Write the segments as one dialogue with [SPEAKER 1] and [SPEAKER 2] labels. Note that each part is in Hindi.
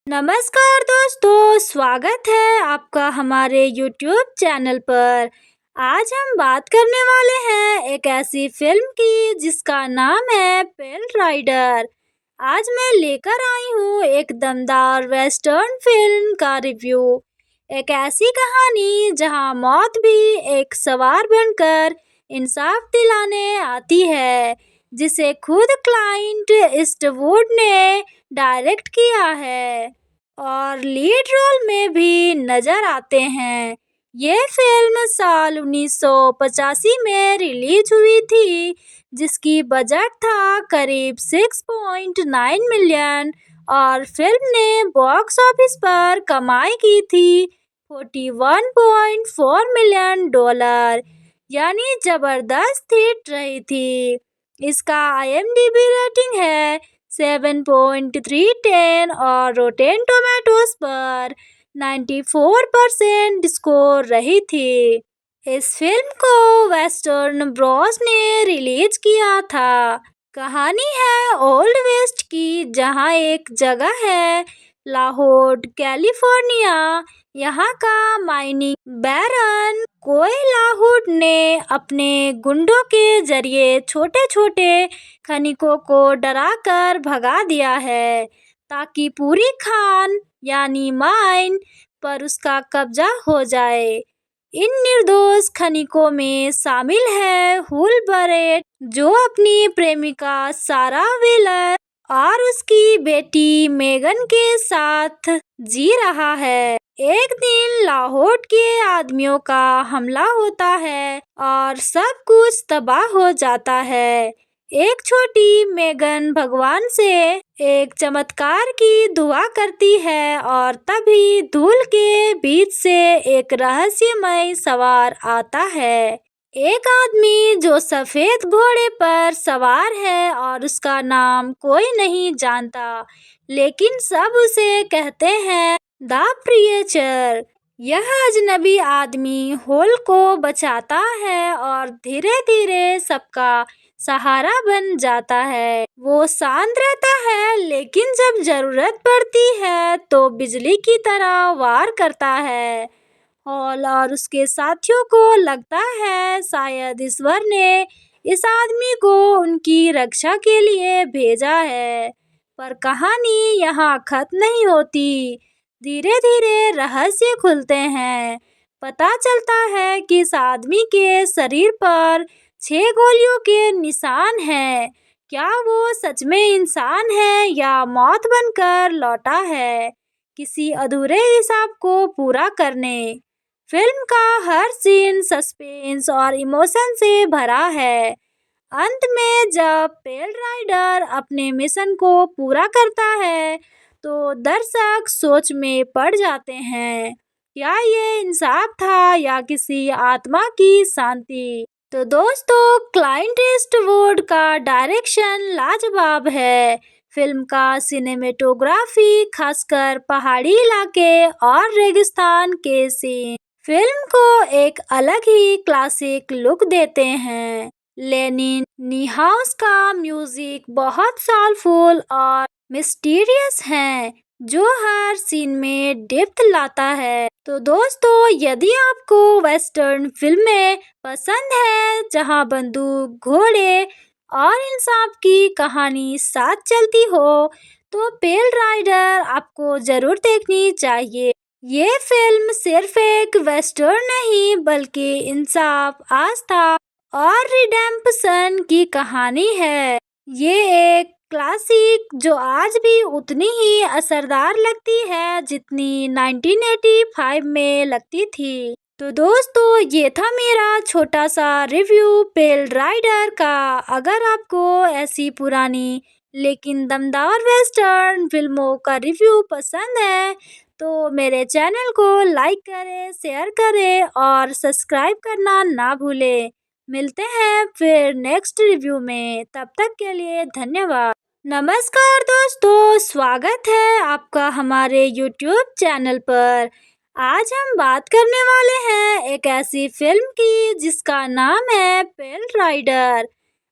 [SPEAKER 1] नमस्कार दोस्तों, स्वागत है आपका हमारे YouTube चैनल पर। आज हम बात करने वाले हैं एक ऐसी फिल्म की जिसका नाम है पेल राइडर। आज मैं लेकर आई हूँ एक दमदार वेस्टर्न फिल्म का रिव्यू। एक ऐसी कहानी जहाँ मौत भी एक सवार बनकर इंसाफ दिलाने आती है, जिसे खुद क्लाइंट ईस्टवुड ने डायरेक्ट किया है और लीड रोल में भी नजर आते हैं। ये फिल्म साल 1985 में रिलीज हुई थी, जिसकी बजट था करीब 6.9 मिलियन और फिल्म ने बॉक्स ऑफिस पर कमाई की थी 41.4 मिलियन डॉलर, यानी जबरदस्त हिट रही थी। इसका IMDb रेटिंग है 7.310 और रोटेन टोमेटोज पर 94% स्कोर रही थी। इस फिल्म को वेस्टर्न ब्रॉस ने रिलीज किया था। कहानी है ओल्ड वेस्ट की, जहाँ एक जगह है लाहौर कैलिफोर्निया। यहाँ का माइनिंग बैरन कोई लाहौर ने अपने गुंडों के जरिए छोटे छोटे खनिकों को डराकर भगा दिया है, ताकि पूरी खान यानी माइन पर उसका कब्जा हो जाए। इन निर्दोष खनिकों में शामिल है हुल बरेट, जो अपनी प्रेमिका सारा व्हीलर और उसकी बेटी मेगन के साथ जी रहा है। एक दिन लाहौर के आदमियों का हमला होता है और सब कुछ तबाह हो जाता है। एक छोटी मेगन भगवान से एक चमत्कार की दुआ करती है और तभी धूल के बीच से एक रहस्यमय सवार आता है। एक आदमी जो सफेद घोड़े पर सवार है और उसका नाम कोई नहीं जानता, लेकिन सब उसे कहते हैं द प्रिएचर। यह अजनबी आदमी होल को बचाता है और धीरे धीरे सबका सहारा बन जाता है। वो शांत रहता है, लेकिन जब जरूरत पड़ती है तो बिजली की तरह वार करता है। हॉल और उसके साथियों को लगता है शायद ईश्वर ने इस आदमी को उनकी रक्षा के लिए भेजा है, पर कहानी यहाँ खत्म नहीं होती। धीरे धीरे रहस्य खुलते हैं। पता चलता है कि इस आदमी के शरीर पर 6 गोलियों के निशान हैं। क्या वो सच में इंसान है या मौत बनकर लौटा है, किसी अधूरे हिसाब को पूरा करने। फिल्म का हर सीन सस्पेंस और इमोशन से भरा है। अंत में जब पेल राइडर अपने मिशन को पूरा करता है तो दर्शक सोच में पड़ जाते हैं, क्या ये इंसाफ था या किसी आत्मा की शांति। तो दोस्तों, क्लाइंट ईस्टवुड का डायरेक्शन लाजवाब है। फिल्म का सिनेमेटोग्राफी, खासकर पहाड़ी इलाके और रेगिस्तान के सीन, फिल्म को एक अलग ही क्लासिक लुक देते हैं। लेनिन नीहाउस का म्यूजिक बहुत सोलफुल और मिस्टीरियस है, जो हर सीन में डेप्थ लाता है। तो दोस्तों, यदि आपको वेस्टर्न फिल्में पसंद है जहां बंदूक, घोड़े और इंसाफ की कहानी साथ चलती हो, तो पेल राइडर आपको जरूर देखनी चाहिए। ये फिल्म सिर्फ एक वेस्टर्न नहीं, बल्कि इंसाफ, आस्था और रिडेम्पशन की कहानी है। ये एक क्लासिक जो आज भी उतनी ही असरदार लगती है जितनी 1985 में लगती थी। तो दोस्तों, ये था मेरा छोटा सा रिव्यू पेल राइडर का। अगर आपको ऐसी पुरानी लेकिन दमदार वेस्टर्न फिल्मों का रिव्यू पसंद है तो मेरे चैनल को लाइक करें, शेयर करें और सब्सक्राइब करना ना भूलें। मिलते हैं फिर नेक्स्ट रिव्यू में, तब तक के लिए धन्यवाद। नमस्कार दोस्तों, स्वागत है आपका हमारे YouTube चैनल पर। आज हम बात करने वाले हैं एक ऐसी फिल्म की जिसका नाम है पेल राइडर।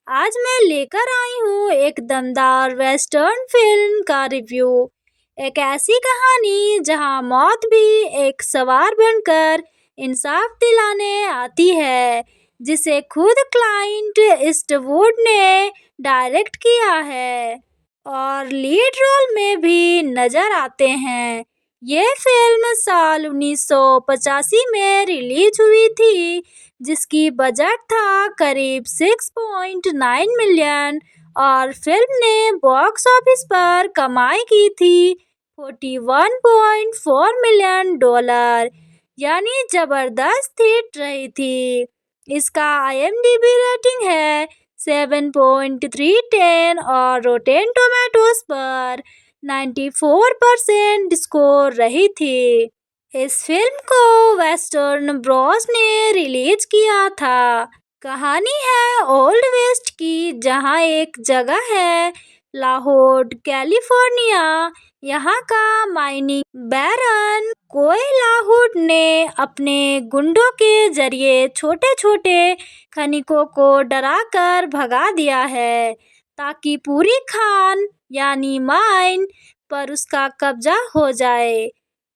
[SPEAKER 1] आज मैं लेकर आई हूँ एक दमदार वेस्टर्न फिल्म का रिव्यू। एक ऐसी कहानी जहां मौत भी एक सवार बनकर इंसाफ दिलाने आती है, जिसे खुद क्लाइंट ईस्टवुड ने डायरेक्ट किया है और लीड रोल में भी नजर आते हैं। ये फिल्म साल 1985 में रिलीज हुई थी, जिसकी बजट था करीब 6.9 मिलियन और फिल्म ने बॉक्स ऑफिस पर कमाई की थी 41.4 मिलियन डॉलर, यानी जबरदस्त हिट रही थी। इसका IMDb रेटिंग है 7.310 और रोटेन टोमेटोज पर 94% स्कोर रही थी। इस फिल्म को वेस्टर्न ब्रॉस ने रिलीज किया था। कहानी है ओल्ड वेस्ट की, जहां एक जगह है लाहौर, कैलिफोर्निया। यहाँ का माइनिंग बैरन कोई लाहौर ने अपने गुंडों के जरिए छोटे छोटे खनिकों को डराकर भगा दिया है, ताकि पूरी खान यानी माइन पर उसका कब्जा हो जाए।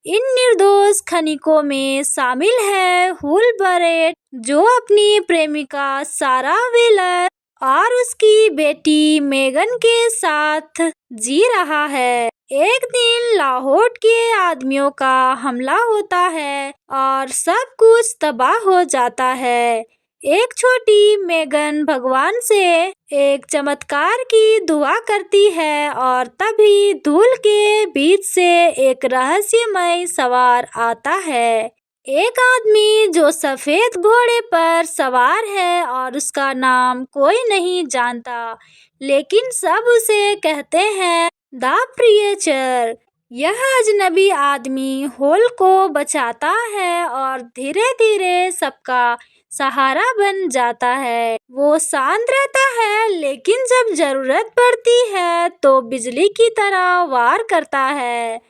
[SPEAKER 1] इन निर्दोष खनिकों में शामिल है हुल बरेट, जो अपनी प्रेमिका सारा व्हीलर और उसकी बेटी मेगन के साथ जी रहा है। एक दिन लाहौर के आदमियों का हमला होता है और सब कुछ तबाह हो जाता है। एक छोटी मेगन भगवान से एक चमत्कार की दुआ करती है और तभी धूल के बीच से एक रहस्यमय सवार आता है। एक आदमी जो सफेद घोड़े पर सवार है और उसका नाम कोई नहीं जानता, लेकिन सब उसे कहते हैं द प्रिएचर। यह अजनबी आदमी होल को बचाता है और धीरे धीरे सबका सहारा बन जाता है। वो शांत रहता है, लेकिन जब जरूरत पड़ती है तो बिजली की तरह वार करता है।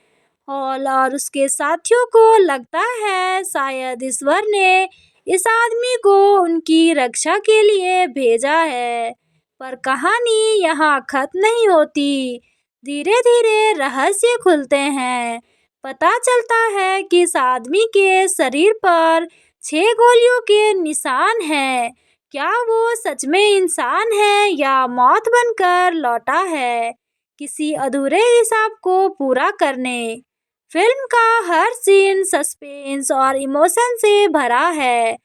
[SPEAKER 1] हॉल और उसके साथियों को लगता है शायद ईश्वर ने इस आदमी को उनकी रक्षा के लिए भेजा है, पर कहानी यहाँ खत्म नहीं होती। धीरे धीरे रहस्य खुलते हैं। पता चलता है कि इस आदमी के शरीर पर 6 गोलियों के निशान हैं। क्या वो सच में इंसान है या मौत बनकर लौटा है, किसी अधूरे हिसाब को पूरा करने। फिल्म का हर सीन सस्पेंस और इमोशन से भरा है।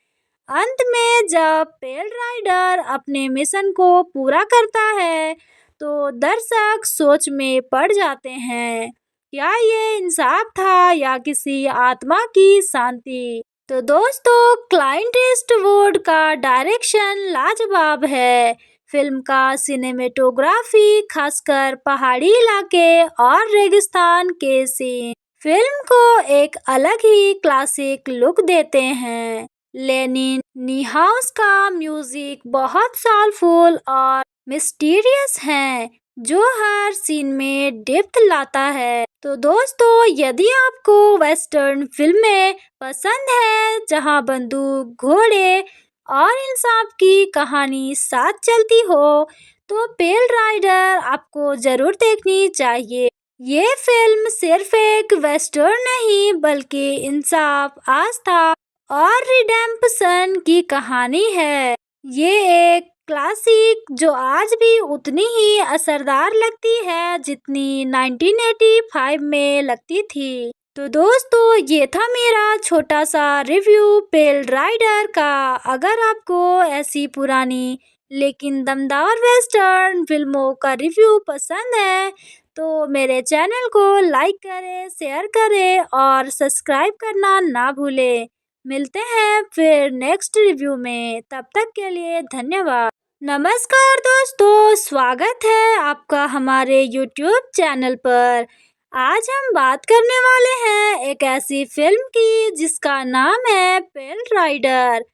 [SPEAKER 1] अंत में जब पेल राइडर अपने मिशन को पूरा करता है, तो दर्शक सोच में पड़ जाते हैं, क्या ये इंसाफ था या किसी आत्मा की शांति। तो दोस्तों, क्लाइंट ईस्टवुड का डायरेक्शन लाजवाब है। फिल्म का सिनेमेटोग्राफी, खासकर पहाड़ी इलाके और रेगिस्तान के सीन, फिल्म को एक अलग ही क्लासिक लुक देते हैं। लेनिन नीहाउस का म्यूजिक बहुत सोलफुल और मिस्टीरियस है, जो हर सीन में डेप्थ लाता है। तो दोस्तों, यदि आपको वेस्टर्न फिल्में पसंद है जहां बंदूक, घोड़े और इंसाफ की कहानी साथ चलती हो, तो पेल राइडर आपको जरूर देखनी चाहिए। ये फिल्म सिर्फ एक वेस्टर्न नहीं, बल्कि इंसाफ, आस्था और रिडेम्पशन की कहानी है। ये एक क्लासिक जो आज भी उतनी ही असरदार लगती है जितनी 1985 में लगती थी। तो दोस्तों, ये था मेरा छोटा सा रिव्यू पेल राइडर का। अगर आपको ऐसी पुरानी लेकिन दमदार वेस्टर्न फिल्मों का रिव्यू पसंद है, तो मेरे चैनल को लाइक करें, शेयर करें और सब्सक्राइब करना ना भूलें। मिलते हैं फिर नेक्स्ट रिव्यू में, तब तक के लिए धन्यवाद। नमस्कार दोस्तों, स्वागत है आपका हमारे YouTube चैनल पर। आज हम बात करने वाले हैं एक ऐसी फिल्म की जिसका नाम है पेल राइडर।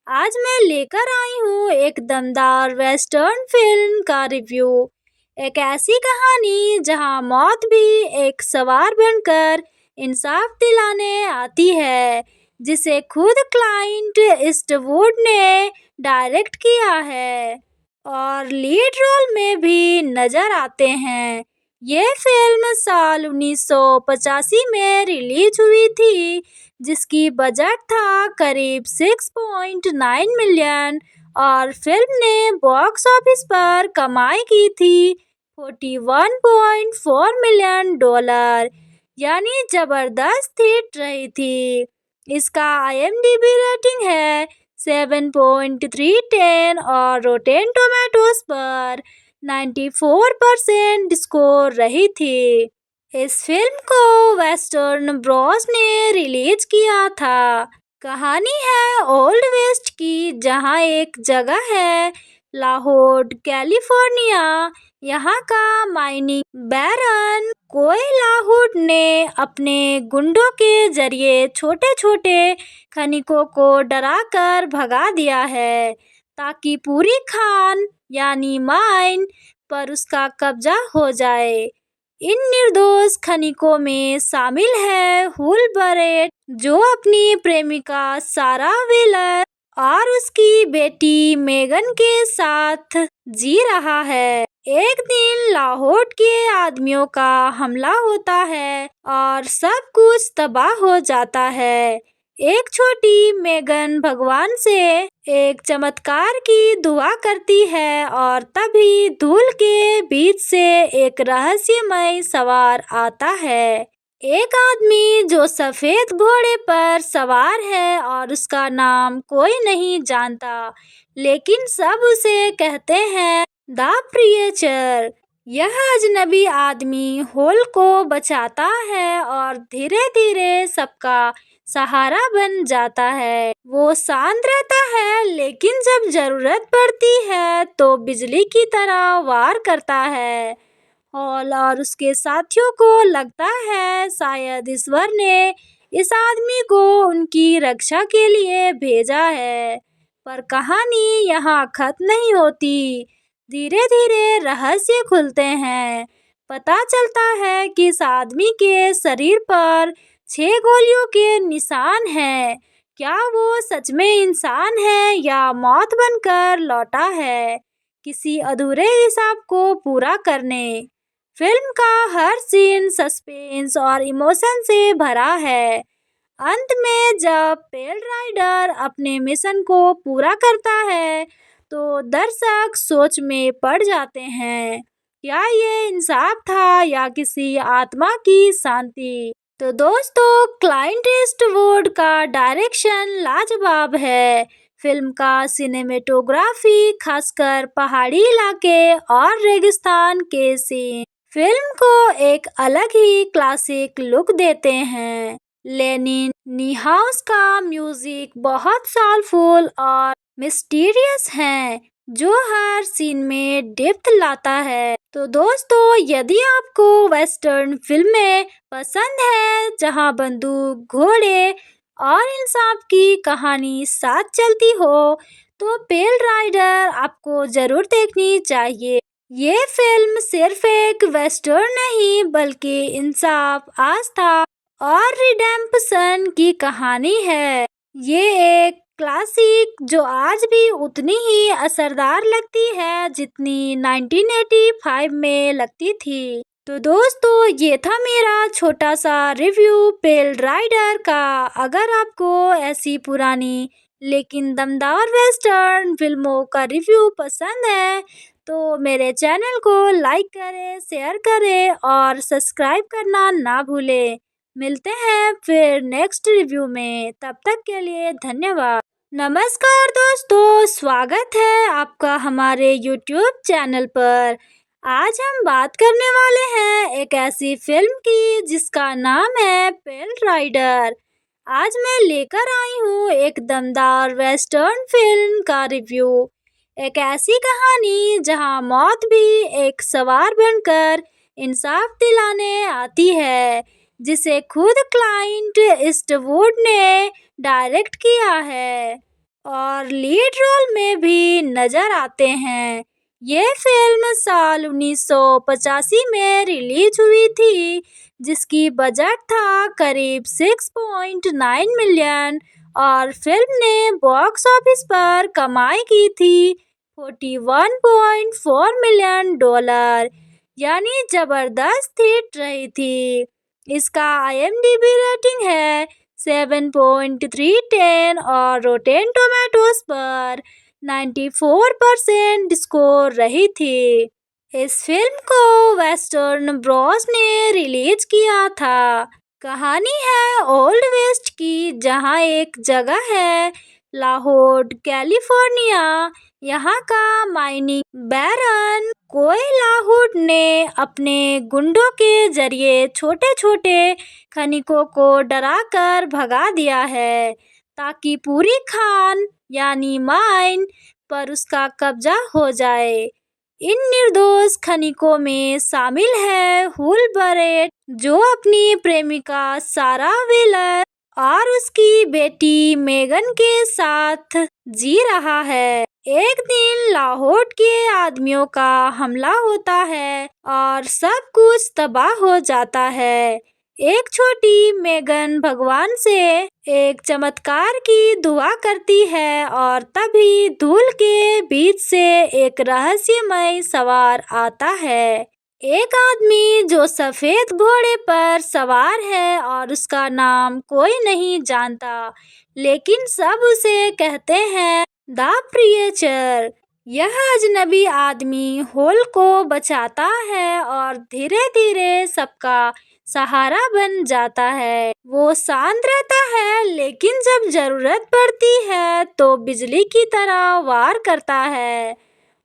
[SPEAKER 1] आज मैं लेकर आई हूँ एक दमदार वेस्टर्न फिल्म का रिव्यू। एक ऐसी कहानी जहां मौत भी एक सवार बनकर इंसाफ दिलाने आती है, जिसे खुद क्लाइंट ईस्टवुड ने डायरेक्ट किया है और लीड रोल में भी नजर आते हैं। ये फिल्म साल 1985 में रिलीज हुई थी, जिसकी बजट था करीब 6.9 मिलियन और फिल्म ने बॉक्स ऑफिस पर कमाई की थी 41.4 मिलियन डॉलर, यानी जबरदस्त हिट रही थी। इसका IMDb रेटिंग है 7.310 और रोटेन टोमेटोज पर 94% स्कोर रही थी। इस फिल्म को वेस्टर्न ब्रॉस ने रिलीज किया था। कहानी है ओल्ड वेस्ट की, जहां एक जगह है लाहौर, कैलिफोर्निया। यहाँ का माइनिंग बैरन कोयलाहुड ने अपने गुंडों के जरिए छोटे छोटे खनिकों को डराकर भगा दिया है, ताकि पूरी खान यानी माइन पर उसका कब्जा हो जाए। इन निर्दोष खनिकों में शामिल है हुलबरेट, जो अपनी प्रेमिका सारा व्हीलर और उसकी बेटी मेगन के साथ जी रहा है। एक दिन लाहौर के आदमियों का हमला होता है और सब कुछ तबाह हो जाता है। एक छोटी मेगन भगवान से एक चमत्कार की दुआ करती है और तभी धूल के बीच से एक रहस्यमय सवार आता है। एक आदमी जो सफेद घोड़े पर सवार है और उसका नाम कोई नहीं जानता, लेकिन सब उसे कहते हैं द प्रिएचर। यह अजनबी आदमी होल को बचाता है और धीरे धीरे सबका सहारा बन जाता है। वो शांत रहता है, लेकिन जब जरूरत पड़ती है तो बिजली की तरह वार करता है। हॉल और उसके साथियों को लगता है शायद ईश्वर ने इस आदमी को उनकी रक्षा के लिए भेजा है। पर कहानी यहाँ खत्म नहीं होती। धीरे धीरे रहस्य खुलते हैं। पता चलता है कि इस आदमी के शरीर पर 6 गोलियों के निशान हैं। क्या वो सच में इंसान है या मौत बनकर लौटा है, किसी अधूरे हिसाब को पूरा करने। फिल्म का हर सीन सस्पेंस और इमोशन से भरा है। अंत में जब पेल राइडर अपने मिशन को पूरा करता है, तो दर्शक सोच में पड़ जाते हैं, क्या ये इंसाफ था या किसी आत्मा की शांति। तो दोस्तों, क्लाइंट ईस्टवुड का डायरेक्शन लाजवाब है। फिल्म का सिनेमेटोग्राफी, खासकर पहाड़ी इलाके और रेगिस्तान के सीन, फिल्म को एक अलग ही क्लासिक लुक देते हैं। लेनिन नीहाउस का म्यूजिक बहुत सोलफुल और मिस्टीरियस है, जो हर सीन में डेप्थ लाता है। तो दोस्तों, यदि आपको वेस्टर्न फिल्में पसंद है, जहां बंदूक, घोड़े और इंसाफ की कहानी साथ चलती हो, तो पेल राइडर आपको जरूर देखनी चाहिए। ये फिल्म सिर्फ एक वेस्टर्न नहीं, बल्कि इंसाफ, आस्था और रिडेम्पशन की कहानी है। ये एक क्लासिक जो आज भी उतनी ही असरदार लगती है जितनी 1985 में लगती थी। तो दोस्तों, ये था मेरा छोटा सा रिव्यू पेल राइडर का। अगर आपको ऐसी पुरानी लेकिन दमदार वेस्टर्न फिल्मों का रिव्यू पसंद है, तो मेरे चैनल को लाइक करें, शेयर करें और सब्सक्राइब करना ना भूलें। मिलते हैं फिर नेक्स्ट रिव्यू में, तब तक के लिए धन्यवाद। नमस्कार दोस्तों, स्वागत है आपका हमारे YouTube चैनल पर। आज हम बात करने वाले हैं एक ऐसी फिल्म की जिसका नाम है पेल राइडर। आज मैं लेकर आई हूँ एक दमदार वेस्टर्न फिल्म का रिव्यू। एक ऐसी कहानी जहां मौत भी एक सवार बनकर इंसाफ दिलाने आती है, जिसे खुद क्लाइंट ईस्टवुड ने डायरेक्ट किया है और लीड रोल में भी नजर आते हैं। ये फिल्म साल 1985 में रिलीज हुई थी, जिसकी बजट था करीब 6.9 मिलियन और फिल्म ने बॉक्स ऑफिस पर कमाई की थी 41.4 मिलियन डॉलर, यानी जबरदस्त हिट रही थी। इसका IMDb रेटिंग है 7.310 और रोटेन टोमेटोज पर 94% स्कोर रही थी। इस फिल्म को वेस्टर्न ब्रॉस ने रिलीज किया था। कहानी है ओल्ड वेस्ट की, जहाँ एक जगह है लाहौर कैलिफोर्निया। यहाँ का माइनिंग बैरन कोयलाहुड ने अपने गुंडों के जरिए छोटे छोटे खनिकों को डराकर भगा दिया है, ताकि पूरी खान यानी माइन पर उसका कब्जा हो जाए। इन निर्दोष खनिकों में शामिल है हुलबरेट, जो अपनी प्रेमिका सारा व्हीलर और उसकी बेटी मेगन के साथ जी रहा है। एक दिन लाहौर के आदमियों का हमला होता है और सब कुछ तबाह हो जाता है। एक छोटी मेगन भगवान से एक चमत्कार की दुआ करती है और तभी धूल के बीच से एक रहस्यमय सवार आता है। एक आदमी जो सफेद घोड़े पर सवार है और उसका नाम कोई नहीं जानता, लेकिन सब उसे कहते हैं द प्रिएचर। यह अजनबी आदमी होल को बचाता है और धीरे धीरे सबका सहारा बन जाता है। वो शांत रहता है, लेकिन जब जरूरत पड़ती है तो बिजली की तरह वार करता है।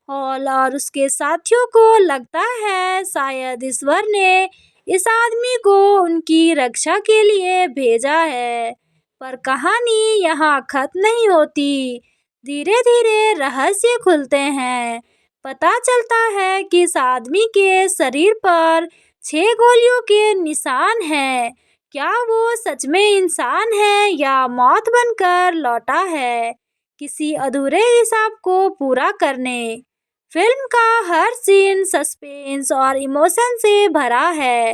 [SPEAKER 1] हॉल और उसके साथियों को लगता है शायद ईश्वर ने इस आदमी को उनकी रक्षा के लिए भेजा है। पर कहानी यहाँ खत्म नहीं होती। धीरे धीरे रहस्य खुलते हैं। पता चलता है कि इस आदमी के शरीर पर 6 गोलियों के निशान हैं। क्या वो सच में इंसान है या मौत बनकर लौटा है, किसी अधूरे हिसाब को पूरा करने। फिल्म का हर सीन सस्पेंस और इमोशन से भरा है।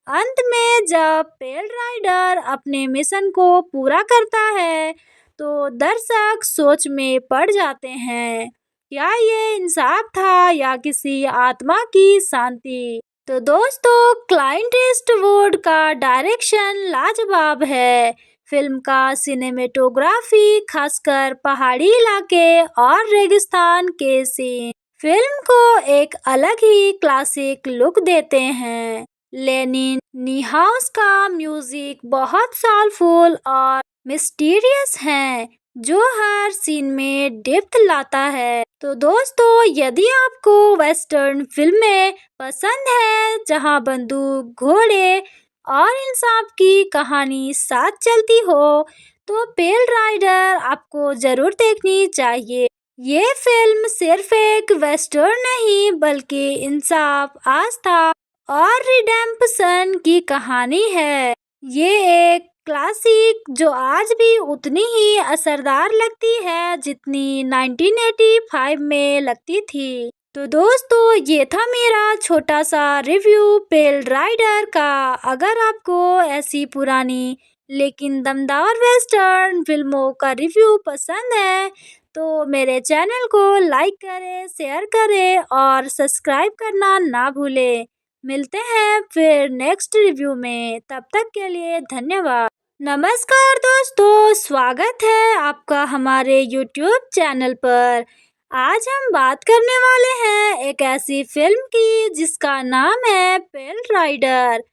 [SPEAKER 1] अंत में जब पेल राइडर अपने मिशन को पूरा करता है तो दर्शक सोच में पड़ जाते हैं, क्या ये इंसाफ था या किसी आत्मा की शांति। तो दोस्तों, क्लाइंट ईस्टवुड का डायरेक्शन लाजवाब है। फिल्म का सिनेमेटोग्राफी, खासकर पहाड़ी इलाके और रेगिस्तान के सीन, फिल्म को एक अलग ही क्लासिक लुक देते हैं। लेनिन नीहाउस का म्यूजिक बहुत सोलफुल और मिस्टीरियस है, जो हर सीन में डेप्थ लाता है। तो दोस्तों, यदि आपको वेस्टर्न फिल्में पसंद है, जहां बंदूक, घोड़े और इंसाफ की कहानी साथ चलती हो, तो पेल राइडर आपको जरूर देखनी चाहिए। ये फिल्म सिर्फ एक वेस्टर्न नहीं, बल्कि इंसाफ, आस्था और रिडेम्पशन की कहानी है। ये एक क्लासिक जो आज भी उतनी ही असरदार लगती है जितनी 1985 में लगती थी। तो दोस्तों, ये था मेरा छोटा सा रिव्यू पेल राइडर का। अगर आपको ऐसी पुरानी लेकिन दमदार वेस्टर्न फिल्मों का रिव्यू पसंद है, तो मेरे चैनल को लाइक करें, शेयर करें और सब्सक्राइब करना ना भूलें। मिलते हैं फिर नेक्स्ट रिव्यू में, तब तक के लिए धन्यवाद। नमस्कार दोस्तों, स्वागत है आपका हमारे यूट्यूब चैनल पर। आज हम बात करने वाले हैं एक ऐसी फिल्म की जिसका नाम है पेल राइडर।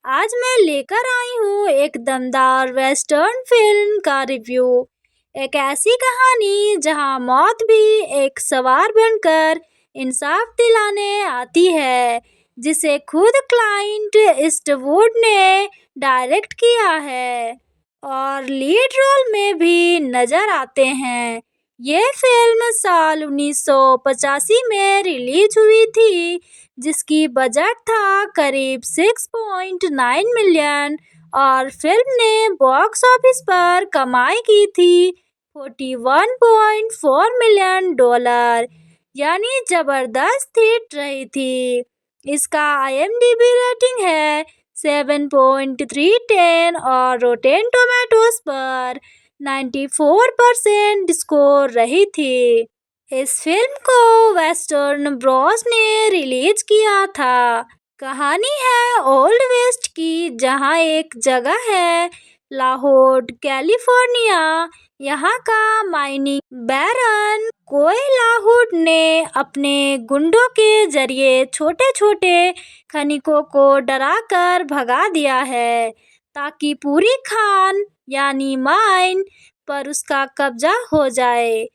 [SPEAKER 1] आज मैं लेकर आई हूँ एक दमदार वेस्टर्न फिल्म का रिव्यू। एक ऐसी कहानी जहाँ मौत भी एक सवार बनकर इंसाफ दिलाने आती है, जिसे खुद क्लाइंट ईस्टवुड ने डायरेक्ट किया है और लीड रोल में भी नजर आते हैं। ये फिल्म साल 1985 में रिलीज हुई थी, जिसकी बजट था करीब 6.9 मिलियन और फिल्म ने बॉक्स ऑफिस पर कमाई की थी 41.4 मिलियन डॉलर, यानी जबरदस्त हिट रही थी। इसका IMDb रेटिंग है 7.310 और रोटेन टोमेटोज पर 94% स्कोर रही थी। इस फिल्म को वेस्टर्न ब्रॉस ने रिलीज किया था। कहानी है ओल्ड वेस्ट की, जहाँ एक जगह है लाहौर कैलिफोर्निया। यहाँ का माइनिंग बैरन कोयलाहुड ने अपने गुंडों के जरिए छोटे छोटे खनिकों को डराकर भगा दिया है, ताकि पूरी खान यानी माइन पर उसका कब्जा हो जाए।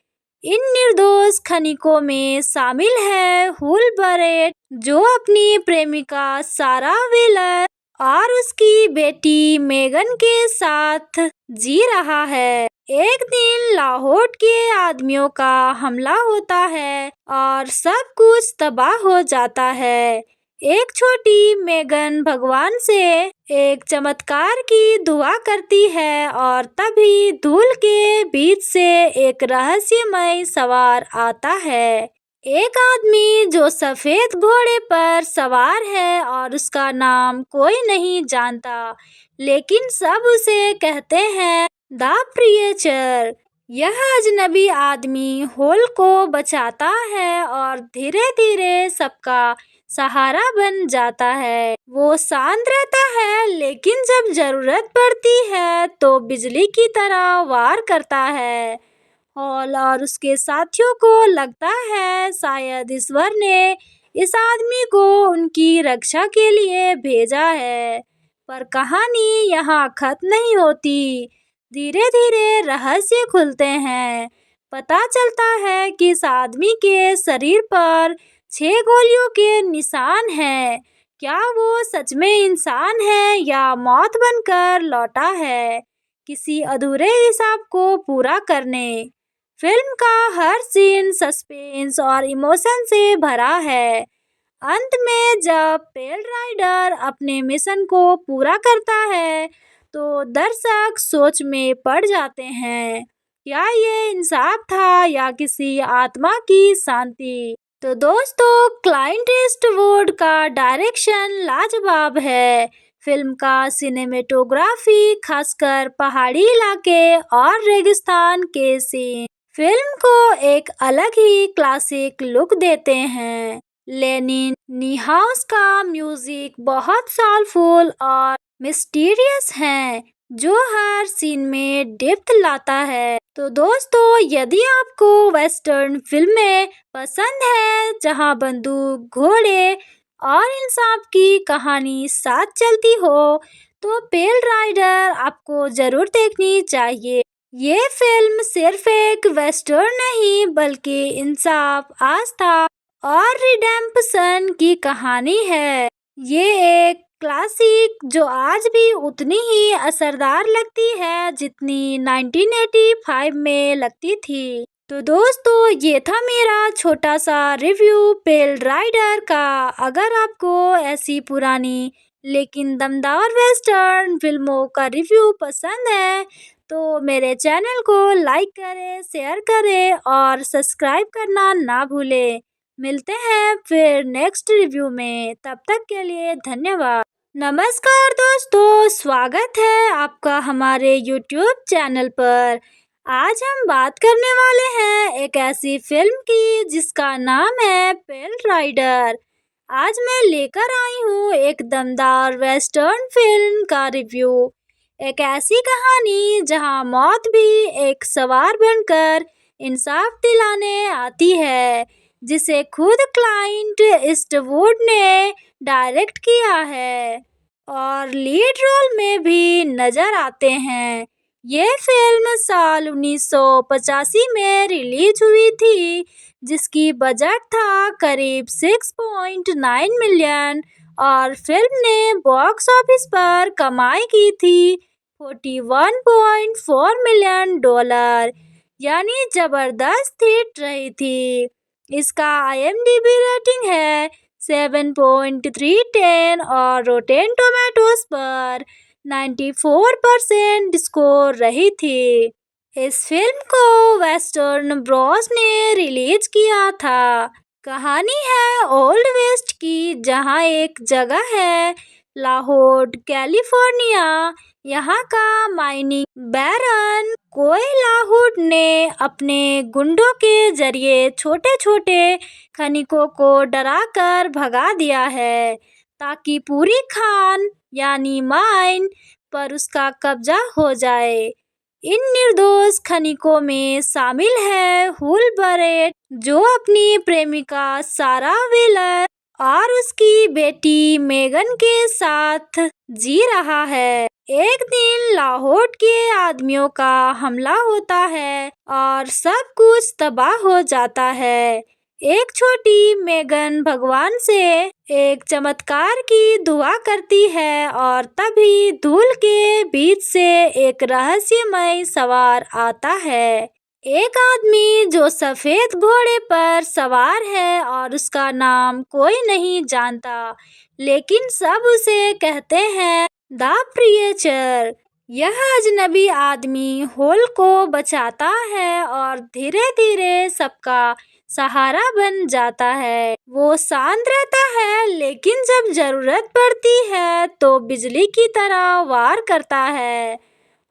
[SPEAKER 1] इन निर्दोष खनिकों में शामिल है हुलबरेट, जो अपनी प्रेमिका सारा व्हीलर और उसकी बेटी मेगन के साथ जी रहा है। एक दिन लाहौर के आदमियों का हमला होता है और सब कुछ तबाह हो जाता है। एक छोटी मेगन भगवान से एक चमत्कार की दुआ करती है और तभी धूल के बीच से एक रहस्यमय सवार आता है। एक आदमी जो सफेद घोड़े पर सवार है और उसका नाम कोई नहीं जानता, लेकिन सब उसे कहते हैं द प्रिएचर। यह अजनबी आदमी होल को बचाता है और धीरे धीरे सबका सहारा बन जाता है। वो शांत रहता है, लेकिन जब जरूरत पड़ती है तो बिजली की तरह वार करता है। हॉल और उसके साथियों को लगता है शायद ईश्वर ने इस आदमी को उनकी रक्षा के लिए भेजा है। पर कहानी यहाँ खत्म नहीं होती। धीरे धीरे रहस्य खुलते हैं। पता चलता है कि इस आदमी के शरीर पर 6 गोलियों के निशान हैं। क्या वो सच में इंसान है या मौत बनकर लौटा है, किसी अधूरे हिसाब को पूरा करने? फिल्म का हर सीन सस्पेंस और इमोशन से भरा है। अंत में जब पेल राइडर अपने मिशन को पूरा करता है तो दर्शक सोच में पड़ जाते हैं, क्या ये इंसाफ था या किसी आत्मा की शांति? तो दोस्तों, क्लाइंट ईस्टवुड का डायरेक्शन लाजवाब है। फिल्म का सिनेमेटोग्राफी, खासकर पहाड़ी इलाके और रेगिस्तान के सीन, फिल्म को एक अलग ही क्लासिक लुक देते हैं। लेनिन नीहाउस का म्यूजिक बहुत सोलफुल और मिस्टीरियस है, जो हर सीन में डेप्थ लाता है। तो दोस्तों, यदि आपको वेस्टर्न फिल्में पसंद है जहां बंदूक, घोड़े और इंसाफ की कहानी साथ चलती हो, तो पेल राइडर आपको जरूर देखनी चाहिए। ये फिल्म सिर्फ एक वेस्टर्न नहीं, बल्कि इंसाफ, आस्था और रिडेम्पशन की कहानी है। ये एक क्लासिक जो आज भी उतनी ही असरदार लगती है जितनी 1985 में लगती थी। तो दोस्तों, ये था मेरा छोटा सा रिव्यू पेल राइडर का। अगर आपको ऐसी पुरानी लेकिन दमदार वेस्टर्न फिल्मों का रिव्यू पसंद है तो मेरे चैनल को लाइक करें, शेयर करें और सब्सक्राइब करना ना भूलें। मिलते हैं फिर नेक्स्ट रिव्यू में, तब तक के लिए धन्यवाद। नमस्कार दोस्तों, स्वागत है आपका हमारे यूट्यूब चैनल पर। आज हम बात करने वाले हैं एक ऐसी फिल्म की जिसका नाम है पेल राइडर। आज मैं लेकर आई हूँ एक दमदार वेस्टर्न फिल्म का रिव्यू। एक ऐसी कहानी जहाँ मौत भी एक सवार बनकर इंसाफ दिलाने आती है, जिसे खुद क्लाइंट ईस्टवुड ने डायरेक्ट किया है और लीड रोल में भी नजर आते हैं। ये फिल्म साल 1985 में रिलीज हुई थी, जिसकी बजट था करीब 6.9 मिलियन और फिल्म ने बॉक्स ऑफिस पर कमाई की थी 41.4 मिलियन डॉलर, यानी जबरदस्त हिट रही थी। इसका IMDb रेटिंग है 7.310 और रोटेन टोमेटोज पर 94% स्कोर रही थी। इस फिल्म को वेस्टर्न ब्रॉस ने रिलीज किया था। कहानी है ओल्ड वेस्ट की, जहाँ एक जगह है लाहौर, कैलिफोर्निया। यहाँ का माइनिंग बैरन कोयला हुड ने अपने गुंडों के जरिए छोटे-छोटे खनिकों को डराकर भगा दिया है, ताकि पूरी खान यानी माइन पर उसका कब्जा हो जाए। इन निर्दोष खनिकों में शामिल है हुलबरेट, जो अपनी प्रेमिका सारा व्हीलर और उसकी बेटी मेगन के साथ जी रहा है। एक दिन लाहौर के आदमियों का हमला होता है और सब कुछ तबाह हो जाता है। एक छोटी मेगन भगवान से एक चमत्कार की दुआ करती है और तभी धूल के बीच से एक रहस्यमय सवार आता है। एक आदमी जो सफेद घोड़े पर सवार है और उसका नाम कोई नहीं जानता, लेकिन सब उसे कहते हैं द प्रीचर। यह अजनबी आदमी होल को बचाता है और धीरे धीरे सबका सहारा बन जाता है। वो शांत रहता है, लेकिन जब जरूरत पड़ती है तो बिजली की तरह वार करता है।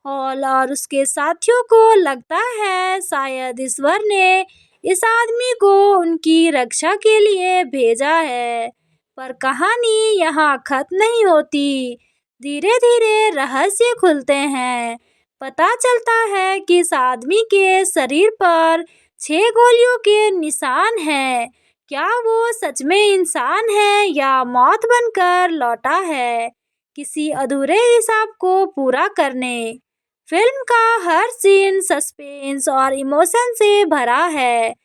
[SPEAKER 1] हॉल और उसके साथियों को लगता है शायद ईश्वर ने इस आदमी को उनकी रक्षा के लिए भेजा है। पर कहानी यहाँ खत्म नहीं होती। धीरे धीरे रहस्य खुलते हैं। पता चलता है कि इस आदमी के शरीर पर 6 गोलियों के निशान हैं। क्या वो सच में इंसान है या मौत बनकर लौटा है, किसी अधूरे हिसाब को पूरा करने? फिल्म का हर सीन सस्पेंस और इमोशन से भरा है।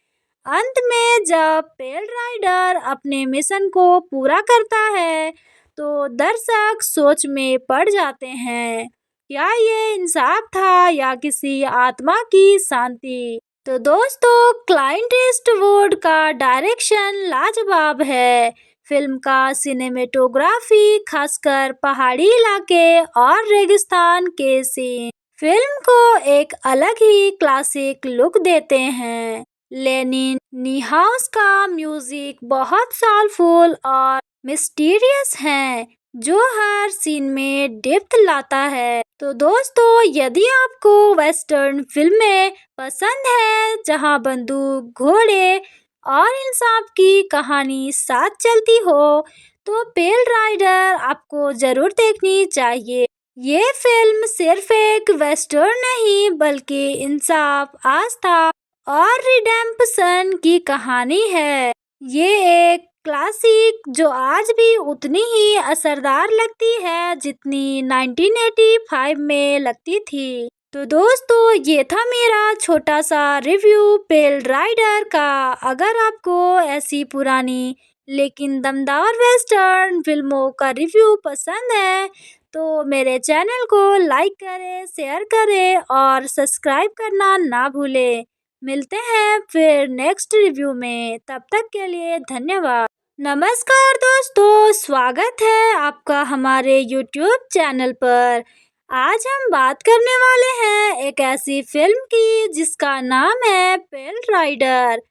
[SPEAKER 1] अंत में जब पेल राइडर अपने मिशन को पूरा करता है तो दर्शक सोच में पड़ जाते हैं, क्या ये इंसाफ था या किसी आत्मा की शांति? तो दोस्तों, क्लाइंट ईस्टवुड का डायरेक्शन लाजवाब है। फिल्म का सिनेमेटोग्राफी, खासकर पहाड़ी इलाके और रेगिस्तान के सीन, फिल्म को एक अलग ही क्लासिक लुक देते हैं। लेनिन नीहाउस का म्यूजिक बहुत सोलफुल और मिस्टीरियस है, जो हर सीन में डेप्थ लाता है। तो दोस्तों, यदि आपको वेस्टर्न फिल्में पसंद है जहां बंदूक, घोड़े और इंसाफ की कहानी साथ चलती हो, तो पेल राइडर आपको जरूर देखनी चाहिए। ये फिल्म सिर्फ एक वेस्टर्न नहीं, बल्कि इंसाफ, आस्था और रिडेम्पशन की कहानी है। ये एक क्लासिक जो आज भी उतनी ही असरदार लगती है जितनी 1985 में लगती थी। तो दोस्तों, ये था मेरा छोटा सा रिव्यू पेल राइडर का। अगर आपको ऐसी पुरानी लेकिन दमदार वेस्टर्न फिल्मों का रिव्यू पसंद है तो मेरे चैनल को लाइक करें, शेयर करें और सब्सक्राइब करना ना भूलें। मिलते हैं फिर नेक्स्ट रिव्यू में, तब तक के लिए धन्यवाद। नमस्कार दोस्तों, स्वागत है आपका हमारे यूट्यूब चैनल पर। आज हम बात करने वाले हैं एक ऐसी फिल्म की जिसका नाम है पेल राइडर।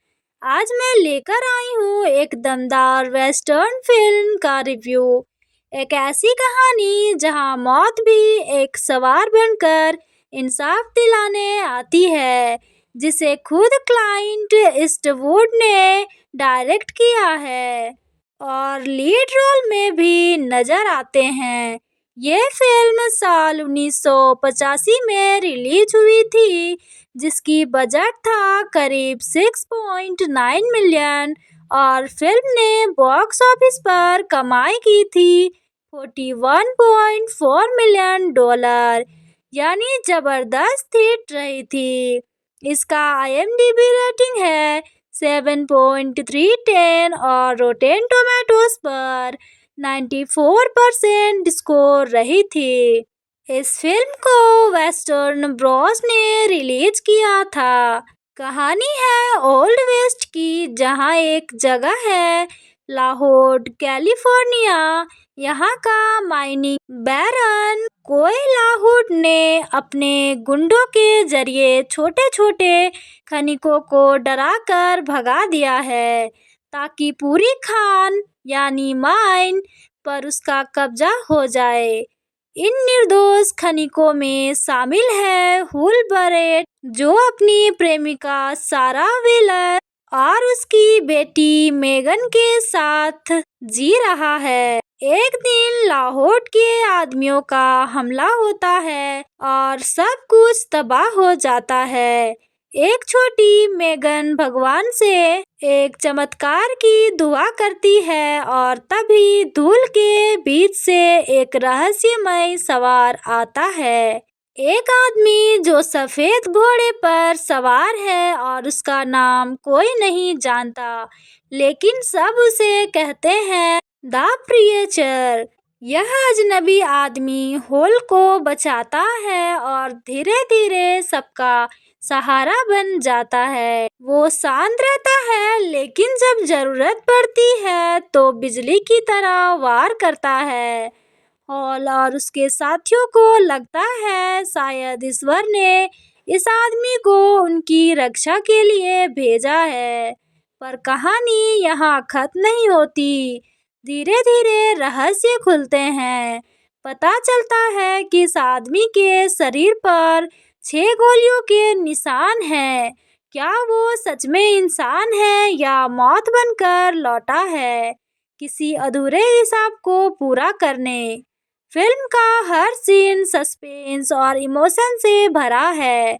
[SPEAKER 1] आज मैं लेकर आई हूँ एक दमदार वेस्टर्न फिल्म का रिव्यू। एक ऐसी कहानी जहां मौत भी एक सवार बनकर इंसाफ दिलाने आती है, जिसे खुद क्लाइंट ईस्टवुड ने डायरेक्ट किया है और लीड रोल में भी नजर आते हैं। ये फिल्म साल 1985 में रिलीज हुई थी, जिसकी बजट था करीब 6.9 मिलियन और फिल्म ने बॉक्स ऑफिस पर कमाई की थी 41.4 मिलियन डॉलर, यानी जबरदस्त हिट रही थी। इसका IMDb रेटिंग है 7.310 और रोटेन टोमेटोज पर 94% स्कोर रही थी। इस फिल्म को वेस्टर्न ब्रॉस ने रिलीज किया था। कहानी है ओल्ड वेस्ट की, जहां एक जगह है लाहौर, कैलिफोर्निया। यहाँ का माइनिंग बैरन कोयला हुड ने अपने गुंडों के जरिए छोटे-छोटे खनिकों को डराकर भगा दिया है, ताकि पूरी खान यानी माइन पर उसका कब्जा हो जाए। इन निर्दोष खनिकों में शामिल है हुलबरेट, जो अपनी प्रेमिका सारा व्हीलर और उसकी बेटी मेगन के साथ जी रहा है। एक दिन लाहौर के आदमियों का हमला होता है और सब कुछ तबाह हो जाता है। एक छोटी मेगन भगवान से एक चमत्कार की दुआ करती है और तभी धूल के बीच से एक रहस्यमय सवार आता है। एक आदमी जो सफेद घोड़े पर सवार है और उसका नाम कोई नहीं जानता, लेकिन सब उसे कहते हैं द प्रीचर। यह अजनबी आदमी होल को बचाता है और धीरे धीरे सबका सहारा बन जाता है। वो शांत रहता है, लेकिन जब जरूरत पड़ती है तो बिजली की तरह वार करता है। हॉल और उसके साथियों को लगता है शायद ईश्वर ने इस आदमी को उनकी रक्षा के लिए भेजा है। पर कहानी यहाँ खत्म नहीं होती। धीरे धीरे रहस्य खुलते हैं। पता चलता है कि इस आदमी के शरीर पर 6 गोलियों के निशान हैं। क्या वो सच में इंसान है या मौत बनकर लौटा है, किसी अधूरे हिसाब को पूरा करने? फिल्म का हर सीन सस्पेंस और इमोशन से भरा है।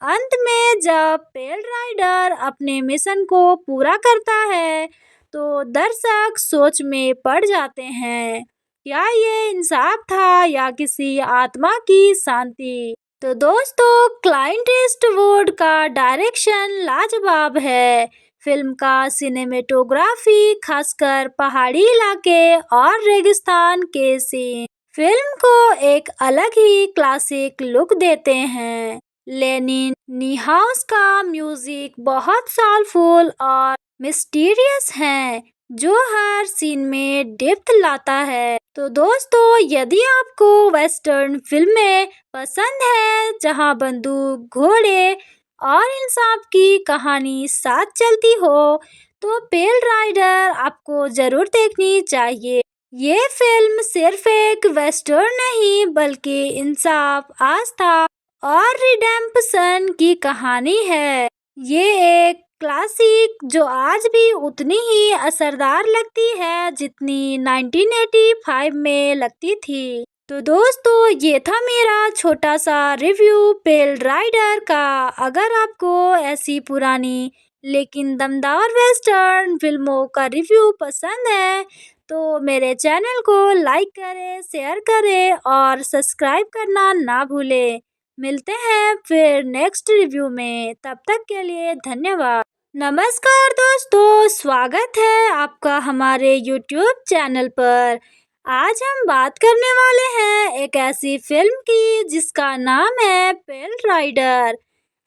[SPEAKER 1] अंत में जब पेल राइडर अपने मिशन को पूरा करता है तो दर्शक सोच में पड़ जाते हैं, क्या ये इंसाफ था या किसी आत्मा की शांति? तो दोस्तों, क्लाइंट ईस्टवुड का डायरेक्शन लाजवाब है। फिल्म का सिनेमेटोग्राफी, खासकर पहाड़ी इलाके और रेगिस्तान के सीन, फिल्म को एक अलग ही क्लासिक लुक देते हैं। लेनिन नीहाउस का म्यूजिक बहुत सोलफुल और मिस्टीरियस है, जो हर सीन में डेप्थ लाता है। तो दोस्तों, यदि आपको वेस्टर्न फिल्में पसंद है जहां बंदूक, घोड़े और इंसाफ की कहानी साथ चलती हो, तो पेल राइडर आपको जरूर देखनी चाहिए। ये फिल्म सिर्फ एक वेस्टर्न नहीं, बल्कि इंसाफ, आस्था और रिडेम्पशन की कहानी है। ये एक क्लासिक जो आज भी उतनी ही असरदार लगती है जितनी 1985 में लगती थी। तो दोस्तों, ये था मेरा छोटा सा रिव्यू पेल राइडर का। अगर आपको ऐसी पुरानी लेकिन दमदार वेस्टर्न फिल्मों का रिव्यू पसंद है तो मेरे चैनल को लाइक करें, शेयर करें और सब्सक्राइब करना ना भूलें। मिलते हैं फिर नेक्स्ट रिव्यू में, तब तक के लिए धन्यवाद। नमस्कार दोस्तों, स्वागत है आपका हमारे YouTube चैनल पर। आज हम बात करने वाले हैं एक ऐसी फिल्म की जिसका नाम है पेल राइडर।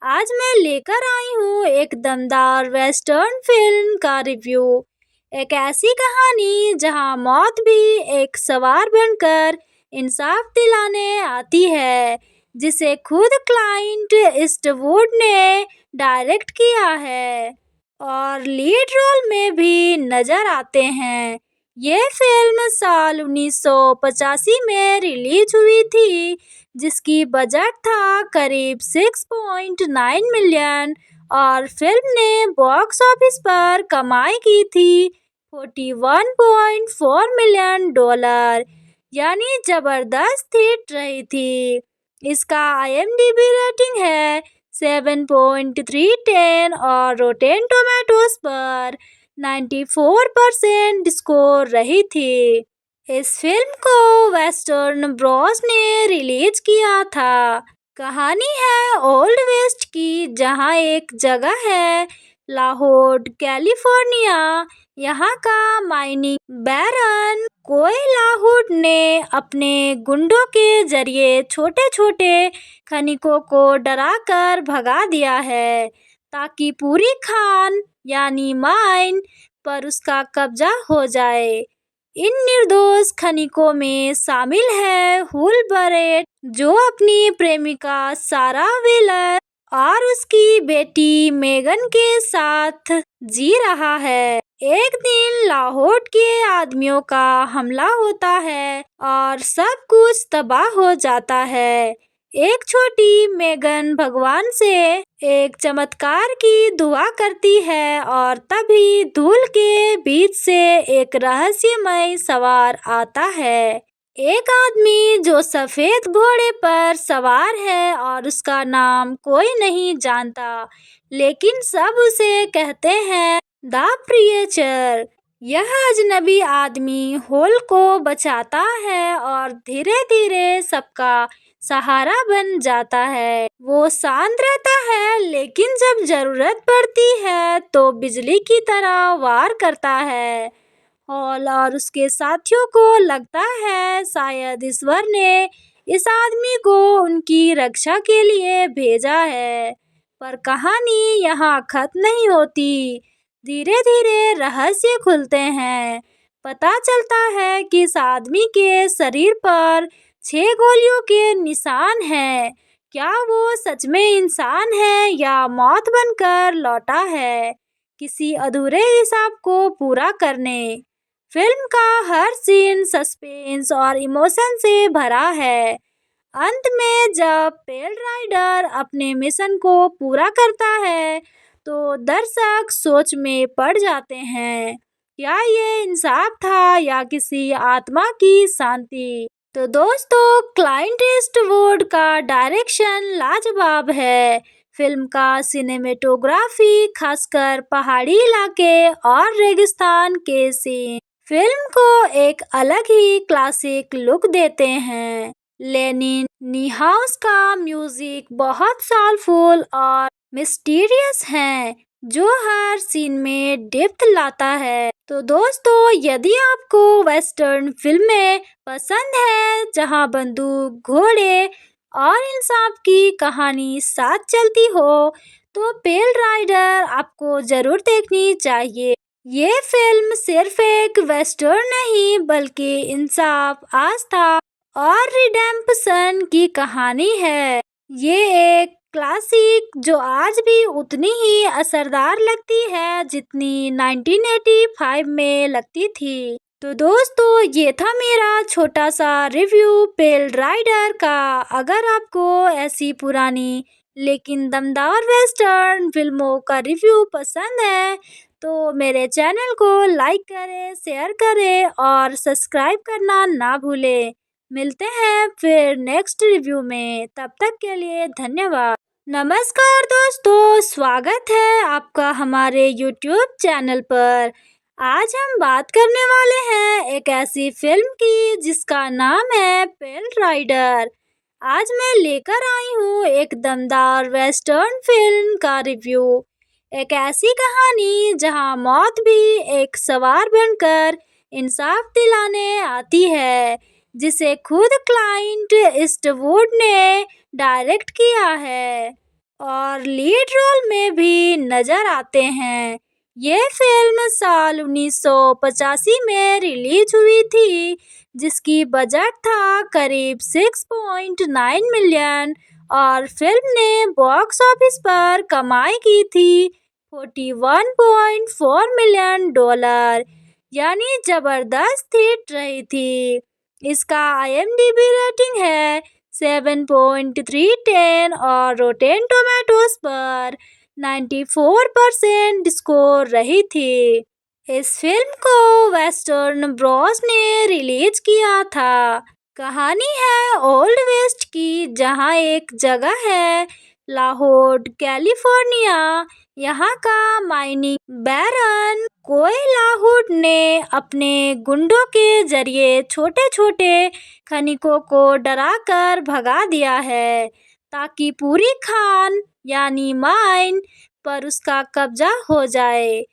[SPEAKER 1] आज मैं लेकर आई हूँ एक दमदार वेस्टर्न फिल्म का रिव्यू। एक ऐसी कहानी जहाँ मौत भी एक सवार बनकर इंसाफ दिलाने आती है, जिसे खुद क्लाइंट ईस्टवुड ने डायरेक्ट किया है और लीड रोल में भी नजर आते हैं। ये फिल्म साल 1985 में रिलीज हुई थी, जिसकी बजट था करीब 6.9 मिलियन और फिल्म ने बॉक्स ऑफिस पर कमाई की थी 41.4 मिलियन डॉलर, यानी जबरदस्त हिट रही थी। इसका IMDb रेटिंग है 7.310 और रोटेन टोमेटोज पर 94% स्कोर रही थी। इस फिल्म को वेस्टर्न ब्रॉस ने रिलीज किया था। कहानी है ओल्ड वेस्ट की, जहां एक जगह है लाहौर, कैलिफोर्निया। यहाँ का माइनिंग बैरन कोयलाहुड ने अपने गुंडों के जरिए छोटे छोटे खनिकों को डराकर भगा दिया है, ताकि पूरी खान यानी माइन पर उसका कब्जा हो जाए। इन निर्दोष खनिकों में शामिल है हुलबरेट, जो अपनी प्रेमिका सारा व्हीलर और उसकी बेटी मेगन के साथ जी रहा है। एक दिन लाहौर के आदमियों का हमला होता है और सब कुछ तबाह हो जाता है। एक छोटी मेगन भगवान से एक चमत्कार की दुआ करती है और तभी धूल के बीच से एक रहस्यमय सवार आता है। एक आदमी जो सफेद घोड़े पर सवार है और उसका नाम कोई नहीं जानता, लेकिन सब उसे कहते हैं द प्रिएचर। यह अजनबी आदमी होल को बचाता है और धीरे धीरे सबका सहारा बन जाता है। वो शांत रहता है, लेकिन जब जरूरत पड़ती है तो बिजली की तरह वार करता है। हॉल और उसके साथियों को लगता है शायद ईश्वर ने इस आदमी को उनकी रक्षा के लिए भेजा है। पर कहानी यहाँ खत्म नहीं होती। धीरे धीरे रहस्य खुलते हैं। पता चलता है कि इस आदमी के शरीर पर 6 गोलियों के निशान हैं। क्या वो सच में इंसान है या मौत बनकर लौटा है, किसी अधूरे हिसाब को पूरा करने? फिल्म का हर सीन सस्पेंस और इमोशन से भरा है। अंत में जब पेल राइडर अपने मिशन को पूरा करता है तो दर्शक सोच में पड़ जाते हैं, क्या ये इंसाफ था या किसी आत्मा की शांति? तो दोस्तों, क्लाइंट ईस्टवुड का डायरेक्शन लाजवाब है। फिल्म का सिनेमेटोग्राफी, खासकर पहाड़ी इलाके और रेगिस्तान के सीन, फिल्म को एक अलग ही क्लासिक लुक देते हैं। लेनिन नीहाउस का म्यूजिक बहुत सोलफुल और मिस्टीरियस है, जो हर सीन में डेप्थ लाता है। तो दोस्तों, यदि आपको वेस्टर्न फिल्में पसंद है जहां बंदूक, घोड़े और इंसाफ की कहानी साथ चलती हो, तो पेल राइडर आपको जरूर देखनी चाहिए। ये फिल्म सिर्फ एक वेस्टर्न नहीं, बल्कि इंसाफ, आस्था और रिडेम्पशन की कहानी है। ये एक क्लासिक जो आज भी उतनी ही असरदार लगती है जितनी 1985 में लगती थी। तो दोस्तों, ये था मेरा छोटा सा रिव्यू पेल राइडर का। अगर आपको ऐसी पुरानी लेकिन दमदार वेस्टर्न फिल्मों का रिव्यू पसंद है तो मेरे चैनल को लाइक करें, शेयर करें और सब्सक्राइब करना ना भूलें। मिलते हैं फिर नेक्स्ट रिव्यू में, तब तक के लिए धन्यवाद। नमस्कार दोस्तों, स्वागत है आपका हमारे YouTube चैनल पर। आज हम बात करने वाले हैं एक ऐसी फिल्म की जिसका नाम है पेल राइडर। आज मैं लेकर आई हूँ एक दमदार वेस्टर्न फिल्म का रिव्यू। एक ऐसी कहानी जहाँ मौत भी एक सवार बनकर इंसाफ दिलाने आती है, जिसे खुद क्लाइंट ईस्टवुड ने डायरेक्ट किया है और लीड रोल में भी नजर आते हैं। ये फिल्म साल 1985 में रिलीज हुई थी, जिसकी बजट था करीब 6.9 मिलियन और फिल्म ने बॉक्स ऑफिस पर कमाई की थी 41.4 मिलियन डॉलर, यानी जबरदस्त हिट रही थी। इसका IMDb रेटिंग है 7.310 और रोटेन टोमेटोज पर 94% स्कोर रही थी। इस फिल्म को वेस्टर्न ब्रॉस ने रिलीज किया था। कहानी है ओल्ड वेस्ट की, जहां एक जगह है लाहौर, कैलिफोर्निया। यहाँ का माइनिंग बैरन कोयलाहुड ने अपने गुंडों के जरिए छोटे छोटे खनिकों को डराकर भगा दिया है, ताकि पूरी खान यानी माइन पर उसका कब्जा हो जाए।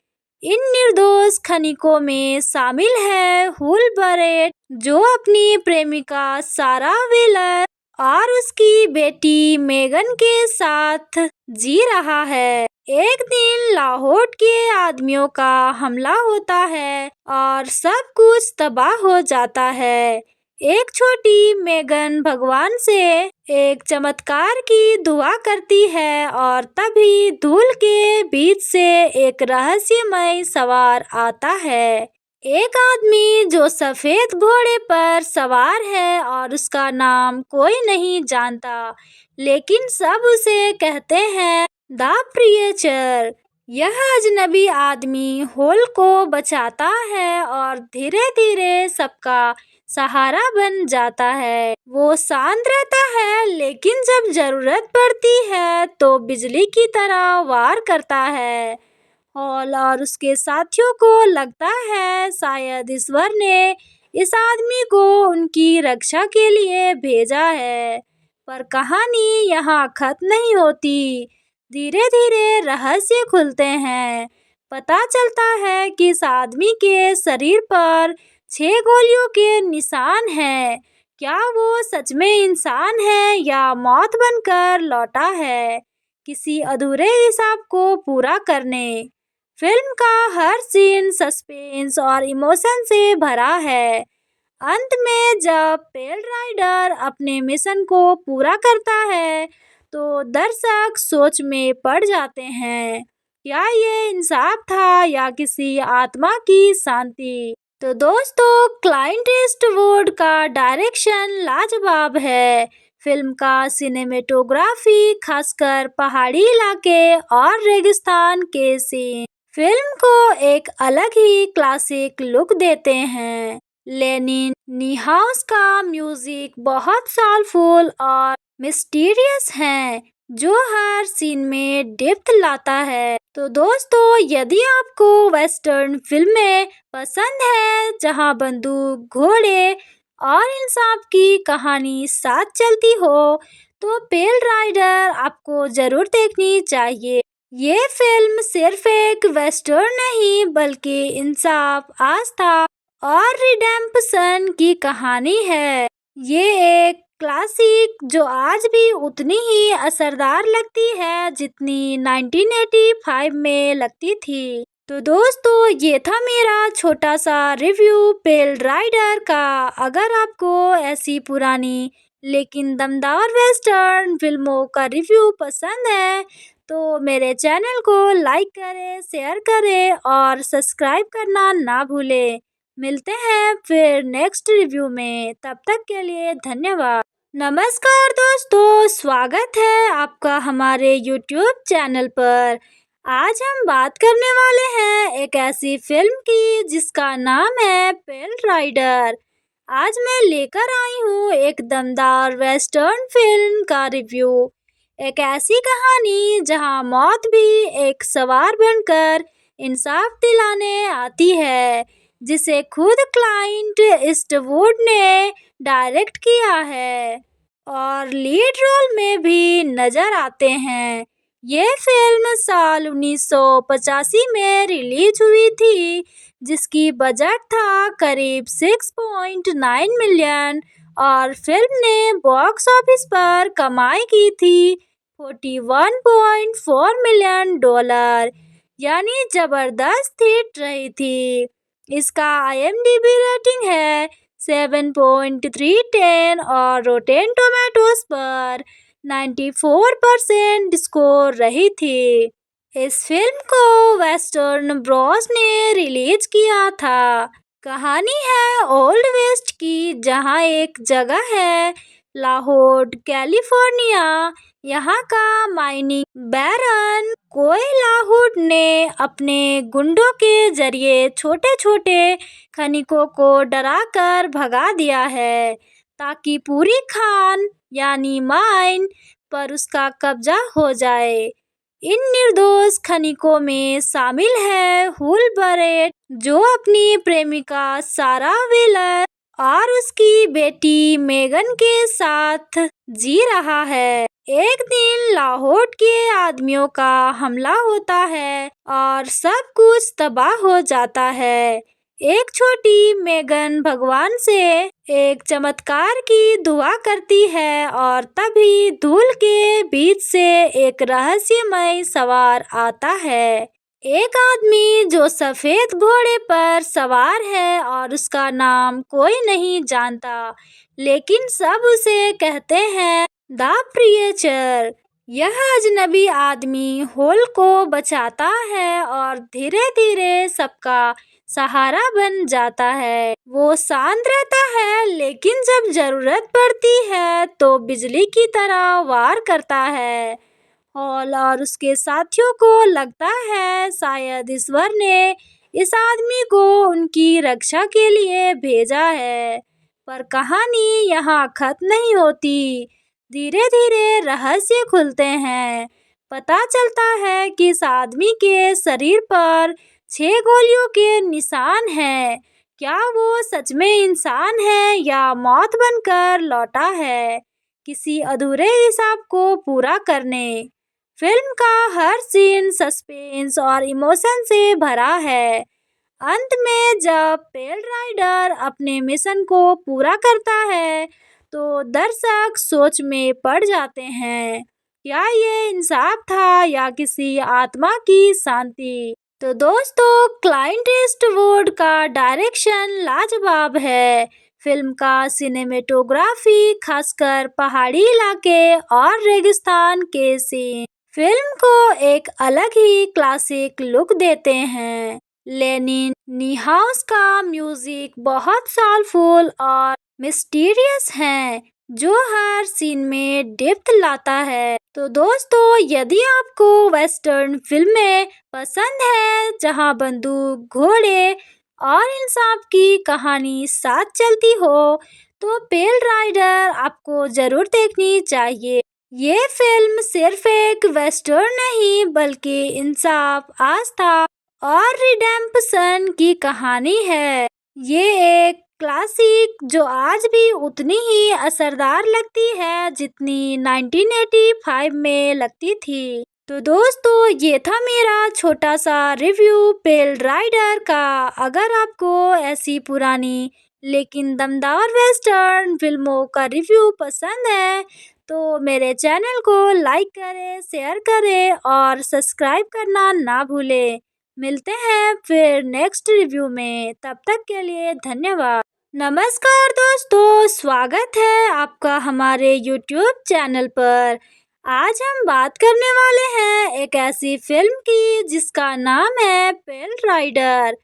[SPEAKER 1] इन निर्दोष खनिकों में शामिल है हुल बरेट, जो अपनी प्रेमिका सारा वेलर और उसकी बेटी मेगन के साथ जी रहा है। एक दिन लाहौर के आदमियों का हमला होता है और सब कुछ तबाह हो जाता है। एक छोटी मेगन भगवान से एक चमत्कार की दुआ करती है और तभी धूल के बीच से एक रहस्यमय सवार आता है। एक आदमी जो सफेद घोड़े पर सवार है और उसका नाम कोई नहीं जानता, लेकिन सब उसे कहते हैं द प्रीचर। यह अजनबी आदमी होल को बचाता है और धीरे धीरे सबका सहारा बन जाता है। वो शांत रहता है, लेकिन जब जरूरत पड़ती है तो बिजली की तरह वार करता है। हॉल और उसके साथियों को लगता है शायद ईश्वर ने इस आदमी को उनकी रक्षा के लिए भेजा है। पर कहानी यहाँ खत्म नहीं होती। धीरे धीरे रहस्य खुलते हैं। पता चलता है कि इस आदमी के शरीर पर 6 गोलियों के निशान हैं। क्या वो सच में इंसान है या मौत बनकर लौटा है किसी अधूरे हिसाब को पूरा करने? फिल्म का हर सीन सस्पेंस और इमोशन से भरा है। अंत में जब पेल राइडर अपने मिशन को पूरा करता है तो दर्शक सोच में पड़ जाते हैं, क्या ये इंसाफ था या किसी आत्मा की शांति? तो दोस्तों, क्लाइंट ईस्टवुड का डायरेक्शन लाजवाब है। फिल्म का सिनेमेटोग्राफी, खासकर पहाड़ी इलाके और रेगिस्तान के सीन, फिल्म को एक अलग ही क्लासिक लुक देते हैं। लेनिन नीहाउस का म्यूजिक बहुत सोलफुल और मिस्टीरियस है, जो हर सीन में डेप्थ लाता है। तो दोस्तों, यदि आपको वेस्टर्न फिल्में पसंद है जहां बंदूक, घोड़े और इंसाफ की कहानी साथ चलती हो, तो पेल राइडर आपको जरूर देखनी चाहिए। ये फिल्म सिर्फ एक वेस्टर्न नहीं, बल्कि इंसाफ, आस्था और रिडेम्पशन की कहानी है। ये एक क्लासिक जो आज भी उतनी ही असरदार लगती है जितनी 1985 में लगती थी। तो दोस्तों, ये था मेरा छोटा सा रिव्यू पेल राइडर का। अगर आपको ऐसी पुरानी लेकिन दमदार वेस्टर्न फिल्मों का रिव्यू पसंद है तो मेरे चैनल को लाइक करें, शेयर करें और सब्सक्राइब करना ना भूलें। मिलते हैं फिर नेक्स्ट रिव्यू में, तब तक के लिए धन्यवाद। नमस्कार दोस्तों, स्वागत है आपका हमारे YouTube चैनल पर। आज हम बात करने वाले हैं एक ऐसी फिल्म की जिसका नाम है पेल राइडर। आज मैं लेकर आई हूँ एक दमदार वेस्टर्न फिल्म का रिव्यू। एक ऐसी कहानी जहां मौत भी एक सवार बनकर इंसाफ दिलाने आती है, जिसे खुद क्लाइंट ईस्टवुड ने डायरेक्ट किया है और लीड रोल में भी नजर आते हैं। ये फिल्म साल 1985 में रिलीज हुई थी, जिसकी बजट था करीब 6.9 मिलियन और फिल्म ने बॉक्स ऑफिस पर कमाई की थी 41.4 मिलियन डॉलर, यानी जबरदस्त हिट रही थी। इसका IMDb रेटिंग है 7.310 और रोटेन टोमेटोज पर 94% स्कोर रही थी। इस फिल्म को वेस्टर्न ब्रॉस ने रिलीज किया था। कहानी है ओल्ड वेस्ट की, जहां एक जगह है लाहौर, कैलिफोर्निया। यहाँ का माइनिंग बैरन कोयलाहुड ने अपने गुंडों के जरिए छोटे छोटे खनिकों को डराकर भगा दिया है, ताकि पूरी खान यानी माइन पर उसका कब्जा हो जाए। इन निर्दोष खनिकों में शामिल है हुल बरेट, जो अपनी प्रेमिका सारा व्हीलर और उसकी बेटी मेगन के साथ जी रहा है। एक दिन लाहौर के आदमियों का हमला होता है और सब कुछ तबाह हो जाता है। एक छोटी मेगन भगवान से एक चमत्कार की दुआ करती है और तभी धूल के बीच से एक रहस्यमय सवार आता है। एक आदमी जो सफेद घोड़े पर सवार है और उसका नाम कोई नहीं जानता, लेकिन सब उसे कहते हैं द प्रिएचर। यह अजनबी आदमी होल को बचाता है और धीरे धीरे सबका सहारा बन जाता है। वो शांत रहता है, लेकिन जब जरूरत पड़ती है तो बिजली की तरह वार करता है। हॉल और उसके साथियों को लगता है शायद ईश्वर ने इस आदमी को उनकी रक्षा के लिए भेजा है। पर कहानी यहाँ खत्म नहीं होती। धीरे धीरे रहस्य खुलते हैं। पता चलता है कि इस आदमी के शरीर पर 6 गोलियों के निशान हैं। क्या वो सच में इंसान है या मौत बनकर लौटा है किसी अधूरे हिसाब को पूरा करने? फिल्म का हर सीन सस्पेंस और इमोशन से भरा है। अंत में जब पेल राइडर अपने मिशन को पूरा करता है तो दर्शक सोच में पड़ जाते हैं, क्या ये इंसाफ था या किसी आत्मा की शांति? तो दोस्तों, क्लाइंट ईस्टवुड का डायरेक्शन लाजवाब है। फिल्म का सिनेमेटोग्राफी, खासकर पहाड़ी इलाके और रेगिस्तान के सीन, फिल्म को एक अलग ही क्लासिक लुक देते हैं। लेनिन नीहाउस का म्यूजिक बहुत सोलफुल और मिस्टीरियस है, जो हर सीन में डेप्थ लाता है। तो दोस्तों, यदि आपको वेस्टर्न फिल्में पसंद है जहां बंदूक, घोड़े और इंसाफ की कहानी साथ चलती हो, तो पेल राइडर आपको जरूर देखनी चाहिए। ये फिल्म सिर्फ एक वेस्टर्न नहीं, बल्कि इंसाफ, आस्था और रिडेम्पशन की कहानी है। ये एक क्लासिक जो आज भी उतनी ही असरदार लगती है जितनी 1985 में लगती थी। तो दोस्तों, ये था मेरा छोटा सा रिव्यू पेल राइडर का। अगर आपको ऐसी पुरानी लेकिन दमदार वेस्टर्न फिल्मों का रिव्यू पसंद है तो मेरे चैनल को लाइक करें, शेयर करें और सब्सक्राइब करना ना भूलें। मिलते हैं फिर नेक्स्ट रिव्यू में, तब तक के लिए धन्यवाद। नमस्कार दोस्तों, स्वागत है आपका हमारे YouTube चैनल पर। आज हम बात करने वाले हैं एक ऐसी फिल्म की जिसका नाम है पेल राइडर।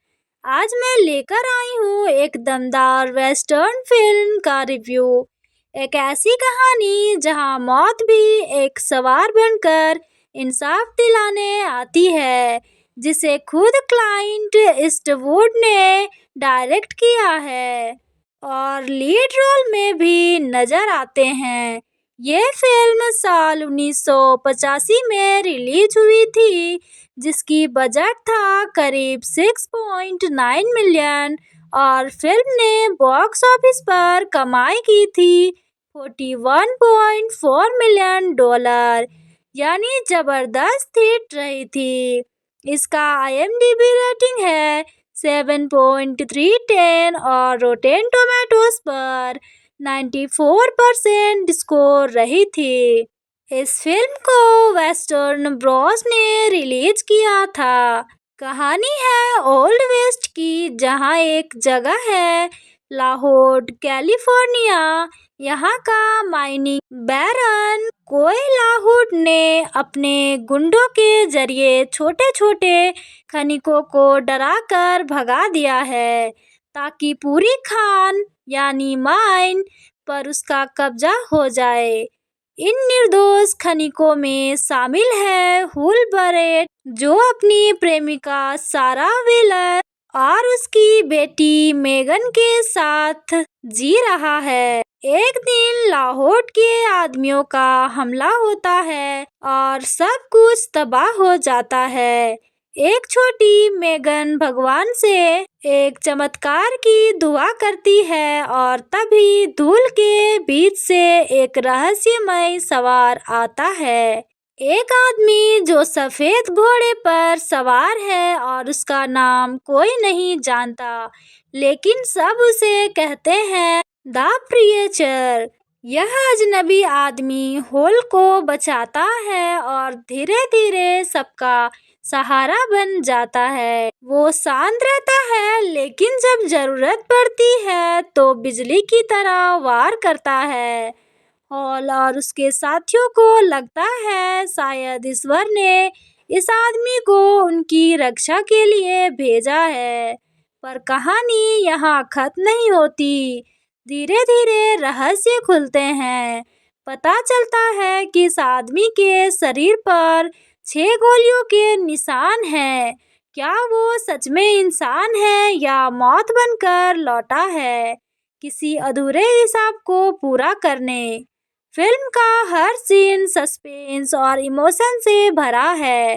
[SPEAKER 1] आज मैं लेकर आई हूँ एक दमदार वेस्टर्न फिल्म का रिव्यू। एक ऐसी कहानी जहां मौत भी एक सवार बनकर इंसाफ दिलाने आती है, जिसे खुद क्लाइंट ईस्टवुड ने डायरेक्ट किया है और लीड रोल में भी नजर आते हैं। ये फिल्म साल 1985 में रिलीज हुई थी, जिसकी बजट था करीब 6.9 मिलियन और फिल्म ने बॉक्स ऑफिस पर कमाई की थी 41.4 मिलियन डॉलर, यानी जबरदस्त हिट रही थी। इसका IMDb रेटिंग है 7.310 और रोटेन टोमेटोज पर 94% स्कोर रही थी। इस फिल्म को वेस्टर्न ब्रॉस ने रिलीज किया था। कहानी है ओल्ड वेस्ट की, जहां एक जगह है लाहौर, कैलिफोर्निया। यहाँ का माइनिंग बैरन कोई लाहौर ने अपने गुंडों के जरिए छोटे छोटे खनिकों को डराकर भगा दिया है, ताकि पूरी खान यानी माइन पर उसका कब्जा हो जाए। इन निर्दोष खनिकों में शामिल है हुल बरेट, जो अपनी प्रेमिका सारा व्हीलर और उसकी बेटी मेगन के साथ जी रहा है। एक दिन लाहौर के आदमियों का हमला होता है और सब कुछ तबाह हो जाता है। एक छोटी मेगन भगवान से एक चमत्कार की दुआ करती है और तभी धूल के बीच से एक रहस्यमय सवार आता है। एक आदमी जो सफेद घोड़े पर सवार है और उसका नाम कोई नहीं जानता, लेकिन सब उसे कहते हैं द प्रिएचर। यह अजनबी आदमी होल को बचाता है और धीरे धीरे सबका सहारा बन जाता है। वो शांत रहता है लेकिन जब जरूरत पड़ती है तो बिजली की तरह वार करता है। हॉल और उसके साथियों को लगता है शायद ईश्वर ने इस आदमी को उनकी रक्षा के लिए भेजा है। पर कहानी यहाँ खत्म नहीं होती। धीरे धीरे रहस्य खुलते हैं। पता चलता है कि इस आदमी के शरीर पर 6 गोलियों के निशान हैं। क्या वो सच में इंसान है या मौत बनकर लौटा है किसी अधूरे हिसाब को पूरा करने। फिल्म का हर सीन सस्पेंस और इमोशन से भरा है।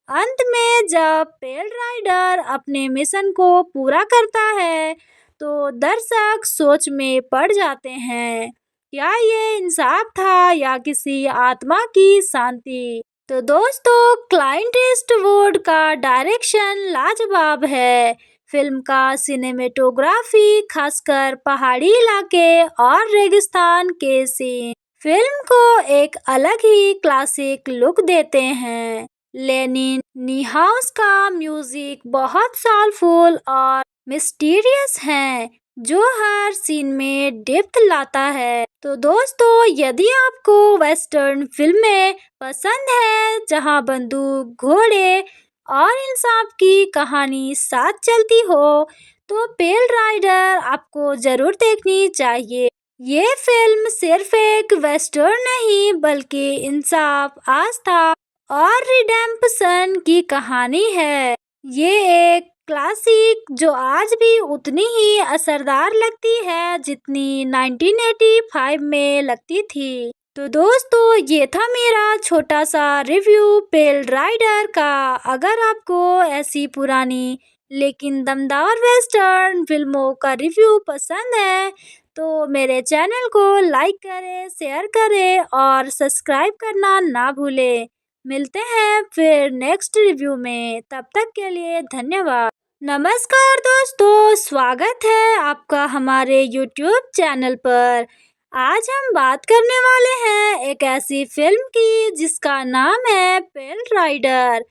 [SPEAKER 1] अंत में जब पेल राइडर अपने मिशन को पूरा करता है तो दर्शक सोच में पड़ जाते हैं, क्या ये इंसाफ था या किसी आत्मा की शांति। तो दोस्तों, क्लाइंट ईस्टवुड का डायरेक्शन लाजवाब है। फिल्म का सिनेमेटोग्राफी, खासकर पहाड़ी इलाके और रेगिस्तान के सीन, फिल्म को एक अलग ही क्लासिक लुक देते हैं। लेनिन नीहाउस का म्यूजिक बहुत सोलफुल और मिस्टीरियस है, जो हर सीन में डेप्थ लाता है। तो दोस्तों, यदि आपको वेस्टर्न फिल्में पसंद है जहां बंदूक, घोड़े और इंसाफ की कहानी साथ चलती हो, तो पेल राइडर आपको जरूर देखनी चाहिए। ये फिल्म सिर्फ एक वेस्टर्न नहीं बल्कि इंसाफ, आस्था और रिडेम्पशन की कहानी है। ये एक क्लासिक जो आज भी उतनी ही असरदार लगती है जितनी 1985 में लगती थी। तो दोस्तों, ये था मेरा छोटा सा रिव्यू पेल राइडर का। अगर आपको ऐसी पुरानी लेकिन दमदार वेस्टर्न फिल्मों का रिव्यू पसंद है तो मेरे चैनल को लाइक करें, शेयर करें और सब्सक्राइब करना ना भूलें। मिलते हैं फिर नेक्स्ट रिव्यू में, तब तक के लिए धन्यवाद। नमस्कार दोस्तों, स्वागत है आपका हमारे YouTube चैनल पर। आज हम बात करने वाले हैं एक ऐसी फिल्म की जिसका नाम है पेल राइडर।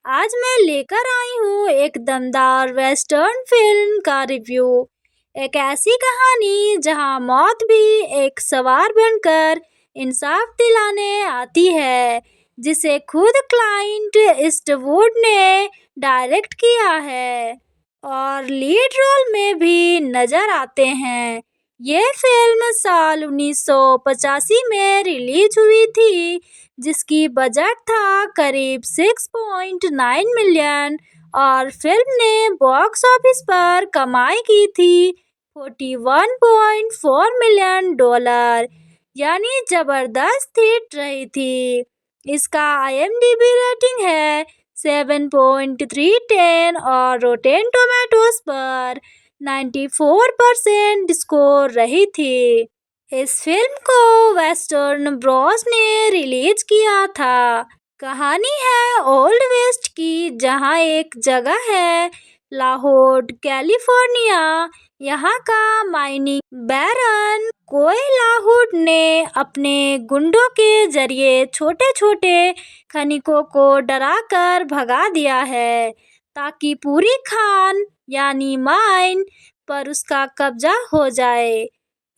[SPEAKER 1] आज मैं लेकर आई हूँ एक दमदार वेस्टर्न फिल्म का रिव्यू। एक ऐसी कहानी जहां मौत भी एक सवार बनकर इंसाफ दिलाने आती है, जिसे खुद क्लाइंट ईस्टवुड ने डायरेक्ट किया है और लीड रोल में भी नजर आते हैं। ये फिल्म साल 1985 में रिलीज हुई थी, जिसकी बजट था करीब 6.9 मिलियन और फिल्म ने बॉक्स ऑफिस पर कमाई की थी 41.4 मिलियन डॉलर, यानी जबरदस्त हिट रही थी। इसका IMDb रेटिंग है 7.310 और रोटेन टोमेटोज पर 94% स्कोर रही थी। इस फिल्म को वेस्टर्न ब्रॉस ने रिलीज किया था। कहानी है ओल्ड वेस्ट की, जहां एक जगह है लाहौर, कैलिफोर्निया। यहाँ का माइनिंग बैरन कोई लाहौर ने अपने गुंडों के जरिए छोटे छोटे खनिकों को डराकर भगा दिया है, ताकि पूरी खान यानी माइन पर उसका कब्जा हो जाए।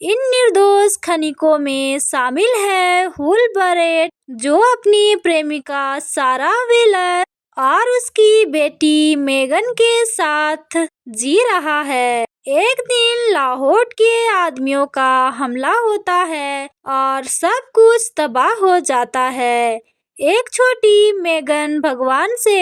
[SPEAKER 1] इन निर्दोष खनिकों में शामिल है हुल बरेट, जो अपनी प्रेमिका सारा व्हीलर और उसकी बेटी मेगन के साथ जी रहा है। एक दिन लाहौर के आदमियों का हमला होता है और सब कुछ तबाह हो जाता है। एक छोटी मेगन भगवान से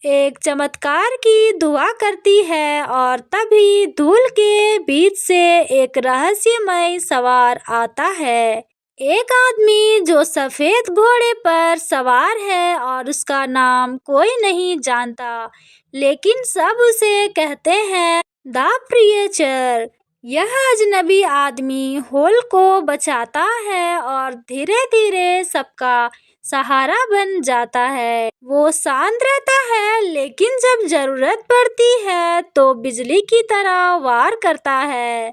[SPEAKER 1] एक चमत्कार की दुआ करती है और तभी धूल के बीच से एक रहस्यमय सवार आता है। एक आदमी जो सफेद घोड़े पर सवार है और उसका नाम कोई नहीं जानता, लेकिन सब उसे कहते हैं द प्रीचर। यह अजनबी आदमी होल को बचाता है और धीरे धीरे सबका सहारा बन जाता है। वो शांत रहता है लेकिन जब जरूरत पड़ती है तो बिजली की तरह वार करता है।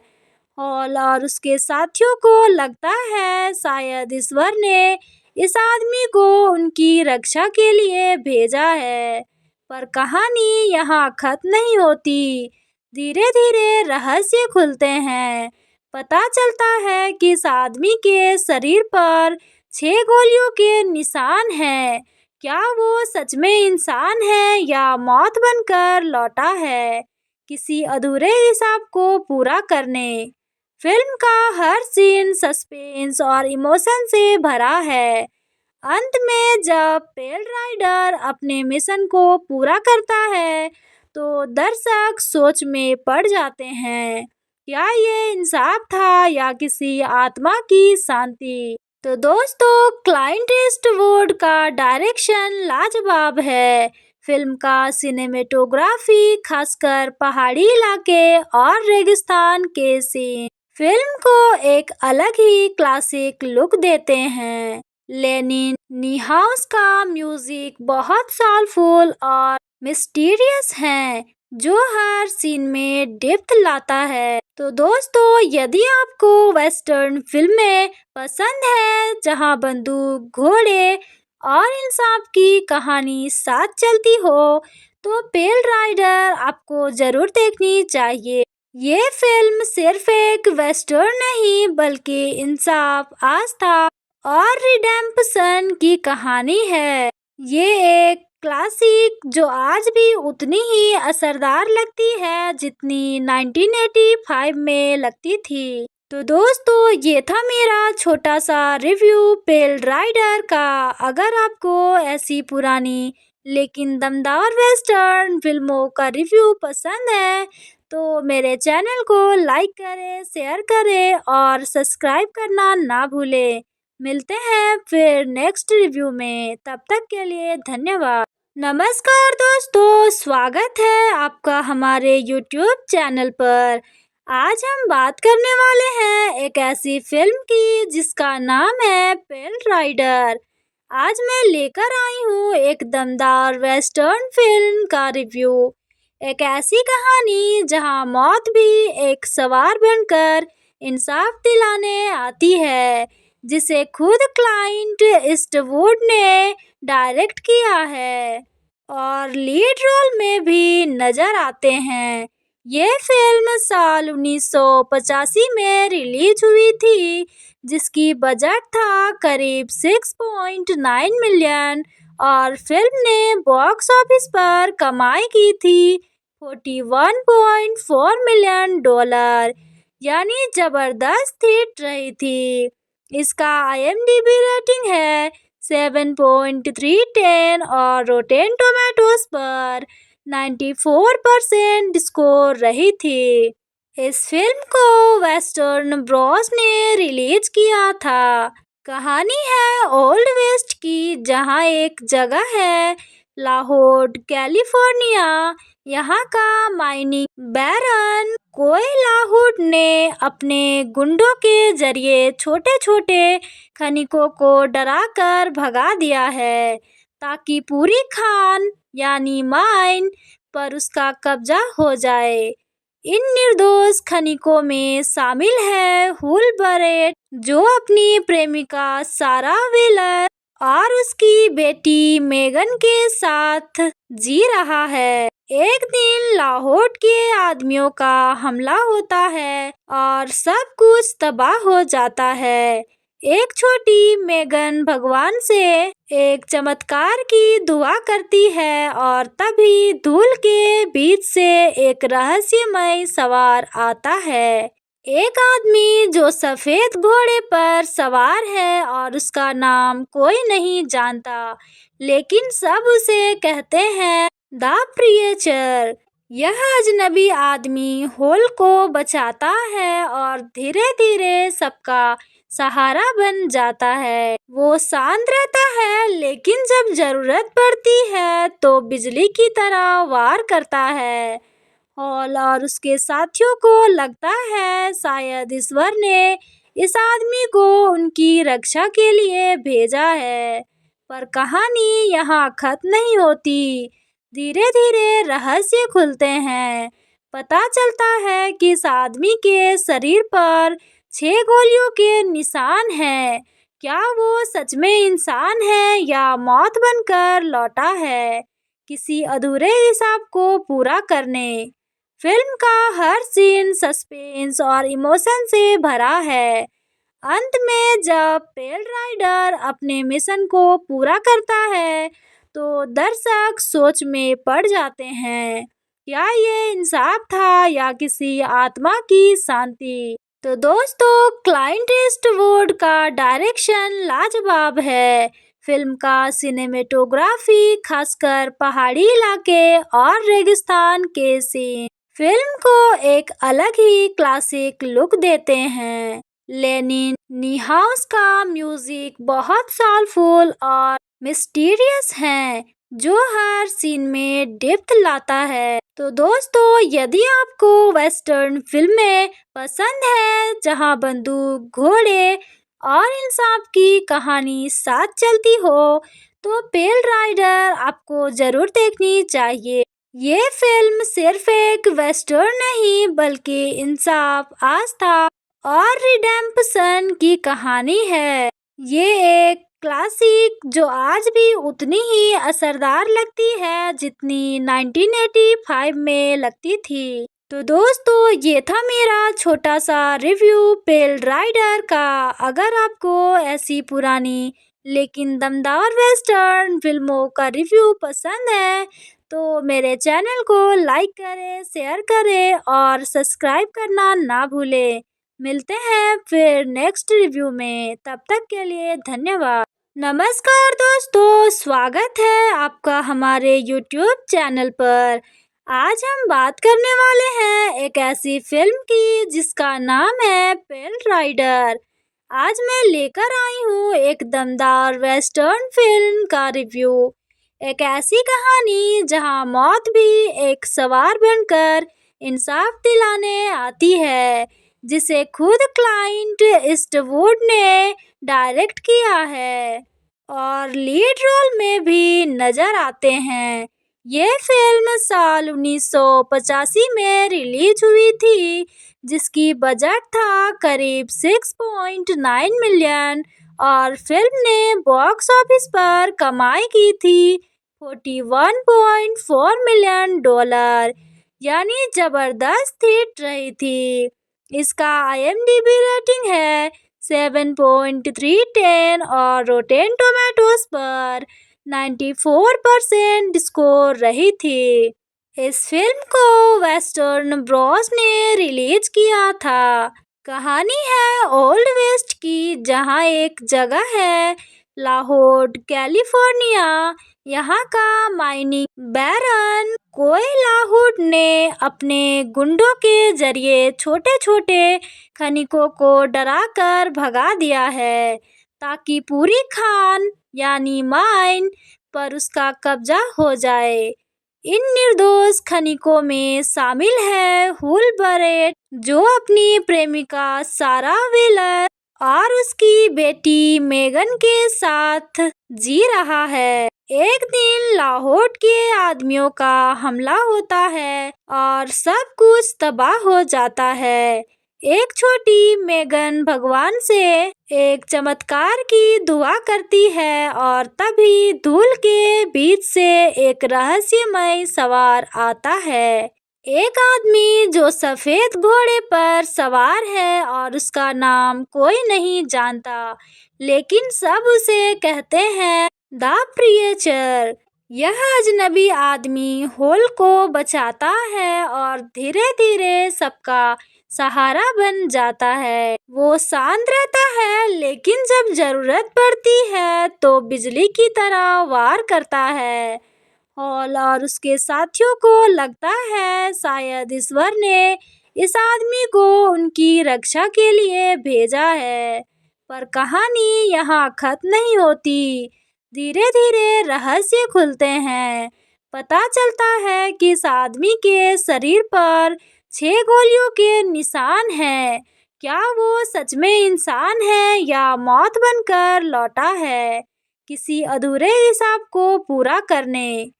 [SPEAKER 1] हॉल और उसके साथियों को लगता है शायद ईश्वर ने इस आदमी को उनकी रक्षा के लिए भेजा है। पर कहानी यहाँ खत्म नहीं होती। धीरे धीरे रहस्य खुलते हैं। पता चलता है कि इस आदमी के शरीर पर 6 गोलियों के निशान हैं। क्या वो सच में इंसान है या मौत बनकर लौटा है किसी अधूरे हिसाब को पूरा करने। फिल्म का हर सीन सस्पेंस और इमोशन से भरा है। अंत में जब पेल राइडर अपने मिशन को पूरा करता है तो दर्शक सोच में पड़ जाते हैं, क्या ये इंसाफ था या किसी आत्मा की शांति। तो दोस्तों, क्लाइंट ईस्टवुड का डायरेक्शन लाजवाब है। फिल्म का सिनेमेटोग्राफी, खासकर पहाड़ी इलाके और रेगिस्तान के सीन, फिल्म को एक अलग ही क्लासिक लुक देते हैं। लेनिन नीहाउस का म्यूजिक बहुत सोलफुल और मिस्टीरियस है, जो हर सीन में डेप्थ लाता है। तो दोस्तों, यदि आपको वेस्टर्न फिल्में पसंद है जहां बंदूक, घोड़े और इंसाफ की कहानी साथ चलती हो, तो पेल राइडर आपको जरूर देखनी चाहिए। ये फिल्म सिर्फ एक वेस्टर्न नहीं बल्कि इंसाफ, आस्था और रिडेम्पशन की कहानी है। ये एक क्लासिक जो आज भी उतनी ही असरदार लगती है जितनी 1985 में लगती थी। तो दोस्तों, ये था मेरा छोटा सा रिव्यू पेल राइडर का। अगर आपको ऐसी पुरानी लेकिन दमदार वेस्टर्न फिल्मों का रिव्यू पसंद है तो मेरे चैनल को लाइक करें, शेयर करें और सब्सक्राइब करना ना भूलें। मिलते हैं फिर नेक्स्ट रिव्यू में, तब तक के लिए धन्यवाद। नमस्कार दोस्तों, स्वागत है आपका हमारे YouTube चैनल पर। आज हम बात करने वाले हैं एक ऐसी फिल्म की जिसका नाम है पेल राइडर। आज मैं लेकर आई हूँ एक दमदार वेस्टर्न फिल्म का रिव्यू। एक ऐसी कहानी जहां मौत भी एक सवार बनकर इंसाफ दिलाने आती है, जिसे खुद क्लाइंट ईस्टवुड ने डायरेक्ट किया है और लीड रोल में भी नजर आते हैं। ये फिल्म साल 1985 में रिलीज हुई थी, जिसकी बजट था करीब 6.9 मिलियन और फिल्म ने बॉक्स ऑफिस पर कमाई की थी 41.4 मिलियन डॉलर, यानी जबरदस्त हिट रही थी। इसका IMDb रेटिंग है 7.310 और रोटेन टोमेटोज पर 94% स्कोर रही थी। इस फिल्म को वेस्टर्न ब्रॉस ने रिलीज किया था। कहानी है ओल्ड वेस्ट की, जहां एक जगह है लाहौर, कैलिफोर्निया। यहाँ का माइनिंग बैरन कोई लाहौर ने अपने गुंडों के जरिए छोटे छोटे खनिकों को डराकर भगा दिया है, ताकि पूरी खान यानी माइन पर उसका कब्जा हो जाए। इन निर्दोष खनिकों में शामिल है हुल बरेट, जो अपनी प्रेमिका सारा व्हीलर और उसकी बेटी मेगन के साथ जी रहा है। एक दिन लाहौर के आदमियों का हमला होता है और सब कुछ तबाह हो जाता है। एक छोटी मेगन भगवान से एक चमत्कार की दुआ करती है और तभी धूल के बीच से एक रहस्यमय सवार आता है। एक आदमी जो सफेद घोड़े पर सवार है और उसका नाम कोई नहीं जानता, लेकिन सब उसे कहते हैं द प्रीचर। यह अजनबी आदमी होल को बचाता है और धीरे धीरे सबका सहारा बन जाता है। वो शांत रहता है, लेकिन जब जरूरत पड़ती है तो बिजली की तरह वार करता है। हॉल और उसके साथियों को लगता है शायद ईश्वर ने इस आदमी को उनकी रक्षा के लिए भेजा है। पर कहानी यहाँ खत्म नहीं होती। धीरे धीरे रहस्य खुलते हैं। पता चलता है कि इस आदमी के शरीर पर 6 गोलियों के निशान हैं। क्या वो सच में इंसान है या मौत बनकर लौटा है, किसी अधूरे हिसाब को पूरा करने? फिल्म का हर सीन सस्पेंस और इमोशन से भरा है। अंत में जब पेल राइडर अपने मिशन को पूरा करता है, तो दर्शक सोच में पड़ जाते हैं, क्या ये इंसाफ था या किसी आत्मा की शांति? तो दोस्तों, क्लाइंट ईस्टवुड का डायरेक्शन लाजवाब है। फिल्म का सिनेमेटोग्राफी, खासकर पहाड़ी इलाके और रेगिस्तान के सीन, फिल्म को एक अलग ही क्लासिक लुक देते हैं। लेनिन नीहाउस का म्यूजिक बहुत सोलफुल और मिस्टीरियस है, जो हर सीन में डेप्थ लाता है। तो दोस्तों, यदि आपको वेस्टर्न फिल्में पसंद है जहां बंदूक, घोड़े और इंसाफ की कहानी साथ चलती हो, तो पेल राइडर आपको जरूर देखनी चाहिए। ये फिल्म सिर्फ एक वेस्टर्न नहीं, बल्कि इंसाफ, आस्था और रिडेम्पशन की कहानी है। ये एक क्लासिक जो आज भी उतनी ही असरदार लगती है जितनी 1985 में लगती थी। तो दोस्तों, ये था मेरा छोटा सा रिव्यू पेल राइडर का। अगर आपको ऐसी पुरानी लेकिन दमदार वेस्टर्न फिल्मों का रिव्यू पसंद है, तो मेरे चैनल को लाइक करें, शेयर करें और सब्सक्राइब करना ना भूलें। मिलते हैं फिर नेक्स्ट रिव्यू में, तब तक के लिए धन्यवाद। नमस्कार दोस्तों, स्वागत है आपका हमारे YouTube चैनल पर। आज हम बात करने वाले हैं एक ऐसी फिल्म की जिसका नाम है पेल राइडर। आज मैं लेकर आई हूँ एक दमदार वेस्टर्न फिल्म का रिव्यू। एक ऐसी कहानी जहां मौत भी एक सवार बनकर इंसाफ दिलाने आती है, जिसे खुद क्लाइंट ईस्टवुड ने डायरेक्ट किया है और लीड रोल में भी नजर आते हैं। ये फिल्म साल 1985 में रिलीज हुई थी, जिसकी बजट था करीब 6.9 मिलियन और फिल्म ने बॉक्स ऑफिस पर कमाई की थी 41.4 मिलियन डॉलर, यानी जबरदस्त हिट रही थी। इसका IMDb रेटिंग है 7.310 और रोटेन टोमेटोज पर 94% स्कोर रही थी। इस फिल्म को वेस्टर्न ब्रॉस ने रिलीज किया था। कहानी है ओल्ड वेस्ट की, जहां एक जगह है लाहौर, कैलिफोर्निया। यहाँ का माइनिंग बैरन कोई लाहौर ने अपने गुंडों के जरिए छोटे छोटे खनिकों को डराकर भगा दिया है, ताकि पूरी खान यानी माइन पर उसका कब्जा हो जाए। इन निर्दोष खनिकों में शामिल है हुल बरेट, जो अपनी प्रेमिका सारा व्हीलर और उसकी बेटी मेगन के साथ जी रहा है। एक दिन लाहौर के आदमियों का हमला होता है और सब कुछ तबाह हो जाता है। एक छोटी मेगन भगवान से एक चमत्कार की दुआ करती है और तभी धूल के बीच से एक रहस्यमय सवार आता है। एक आदमी जो सफेद घोड़े पर सवार है और उसका नाम कोई नहीं जानता, लेकिन सब उसे कहते हैं द प्रीचर। यह अजनबी आदमी होल को बचाता है और धीरे धीरे सबका सहारा बन जाता है। वो शांत रहता है, लेकिन जब जरूरत पड़ती है तो बिजली की तरह वार करता है। हॉल और उसके साथियों को लगता है शायद ईश्वर ने इस आदमी को उनकी रक्षा के लिए भेजा है। पर कहानी यहाँ खत्म नहीं होती। धीरे धीरे रहस्य खुलते हैं। पता चलता है कि इस आदमी के शरीर पर 6 गोलियों के निशान हैं। क्या वो सच में इंसान है या मौत बनकर लौटा है, किसी अधूरे हिसाब को पूरा करने?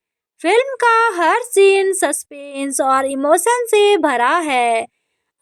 [SPEAKER 1] फिल्म का हर सीन सस्पेंस और इमोशन से भरा है।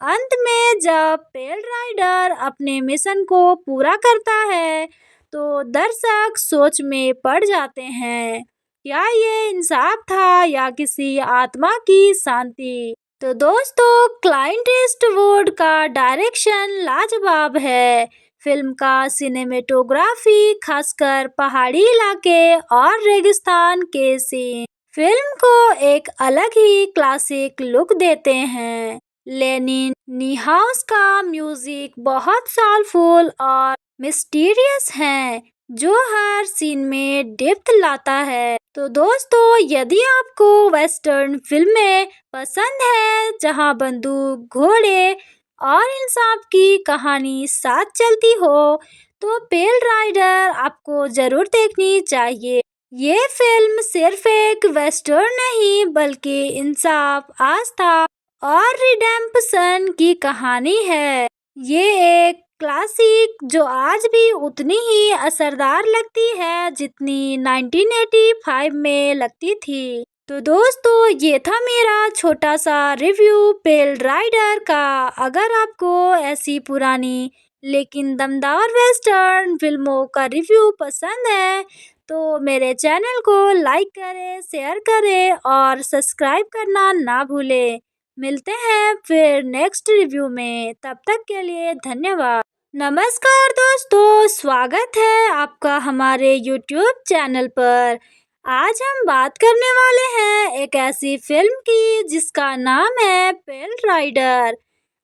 [SPEAKER 1] अंत में जब पेल राइडर अपने मिशन को पूरा करता है, तो दर्शक सोच में पड़ जाते हैं, क्या ये इंसाफ था या किसी आत्मा की शांति। तो दोस्तों, क्लाइंट ईस्टवुड का डायरेक्शन लाजवाब है। फिल्म का सिनेमेटोग्राफी, खासकर पहाड़ी इलाके और रेगिस्तान के सीन, फिल्म को एक अलग ही क्लासिक लुक देते हैं। लेनिन नीहाउस का म्यूजिक बहुत सोलफुल और मिस्टीरियस है, जो हर सीन में डेप्थ लाता है। तो दोस्तों, यदि आपको वेस्टर्न फिल्में पसंद है जहां बंदूक, घोड़े और इंसाफ की कहानी साथ चलती हो, तो पेल राइडर आपको जरूर देखनी चाहिए। ये फिल्म सिर्फ एक वेस्टर्न नहीं, बल्कि इंसाफ, आस्था और रिडेम्पशन की कहानी है। ये एक क्लासिक जो आज भी उतनी ही असरदार लगती है जितनी 1985 में लगती थी। तो दोस्तों, ये था मेरा छोटा सा रिव्यू पेल राइडर का। अगर आपको ऐसी पुरानी लेकिन दमदार वेस्टर्न फिल्मों का रिव्यू पसंद है, तो मेरे चैनल को लाइक करें, शेयर करें और सब्सक्राइब करना ना भूलें। मिलते हैं फिर नेक्स्ट रिव्यू में, तब तक के लिए धन्यवाद। नमस्कार दोस्तों, स्वागत है आपका हमारे YouTube चैनल पर। आज हम बात करने वाले हैं एक ऐसी फिल्म की जिसका नाम है पेल राइडर।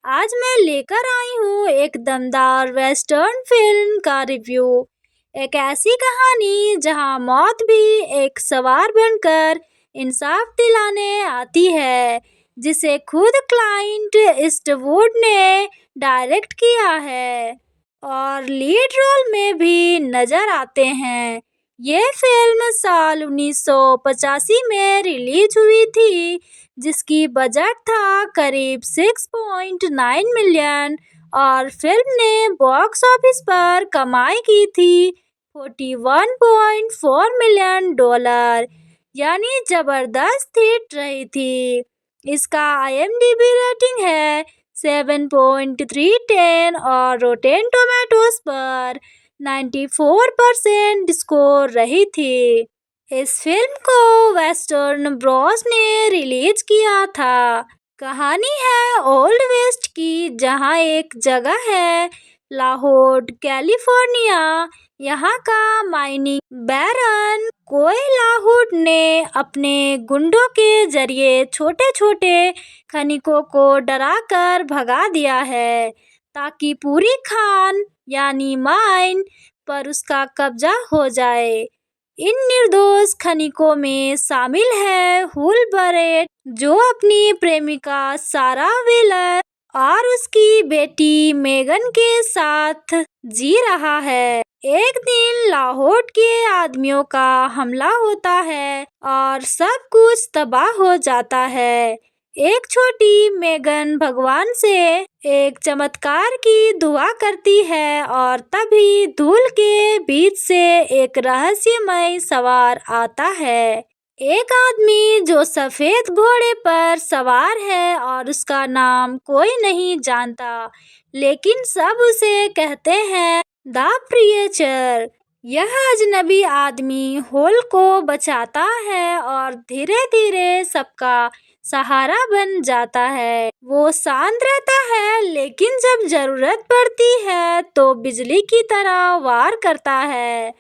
[SPEAKER 1] आज मैं लेकर आई हूँ एक दमदार वेस्टर्न फिल्म का रिव्यू। एक ऐसी कहानी जहां मौत भी एक सवार बनकर इंसाफ दिलाने आती है, जिसे खुद क्लाइंट ईस्टवुड ने डायरेक्ट किया है और लीड रोल में भी नजर आते हैं। ये फिल्म साल 1985 में रिलीज हुई थी, जिसकी बजट था करीब 6.9 मिलियन और फिल्म ने बॉक्स ऑफिस पर कमाई की थी 41.4 मिलियन डॉलर, यानी जबरदस्त हिट रही थी। इसका IMDb रेटिंग है 7.310 और रोटेन टोमेटोज पर 94% स्कोर रही थी। इस फिल्म को वेस्टर्न ब्रॉस ने रिलीज किया था। कहानी है ओल्ड वेस्ट की, जहां एक जगह है लाहौर, कैलिफोर्निया। यहाँ का माइनिंग बैरन कोई लाहौर ने अपने गुंडों के जरिए छोटे छोटे खनिकों को डराकर भगा दिया है, ताकि पूरी खान यानी माइन पर उसका कब्जा हो जाए। इन निर्दोष खनिकों में शामिल है हुल बरेट, जो अपनी प्रेमिका सारा व्हीलर और उसकी बेटी मेगन के साथ जी रहा है। एक दिन लाहौर के आदमियों का हमला होता है और सब कुछ तबाह हो जाता है। एक छोटी मेगन भगवान से एक चमत्कार की दुआ करती है और तभी धूल के बीच से एक रहस्यमय सवार आता है। एक आदमी जो सफेद घोड़े पर सवार है और उसका नाम कोई नहीं जानता, लेकिन सब उसे कहते हैं द प्रिएचर। यह अजनबी आदमी होल को बचाता है और धीरे धीरे सबका सहारा बन जाता है। वो शांत रहता है, लेकिन जब जरूरत पड़ती है तो बिजली की तरह वार करता है।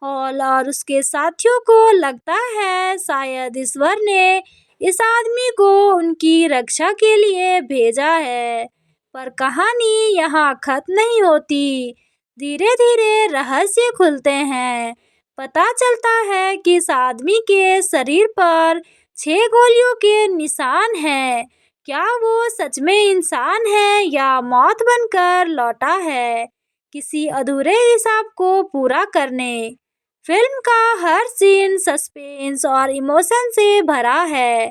[SPEAKER 1] हॉल और उसके साथियों को लगता है शायद ईश्वर ने इस आदमी को उनकी रक्षा के लिए भेजा है। पर कहानी यहाँ खत्म नहीं होती। धीरे धीरे रहस्य खुलते हैं। पता चलता है कि इस आदमी के शरीर पर 6 गोलियों के निशान हैं। क्या वो सच में इंसान है या मौत बनकर लौटा है, किसी अधूरे हिसाब को पूरा करने। फिल्म का हर सीन सस्पेंस और इमोशन से भरा है।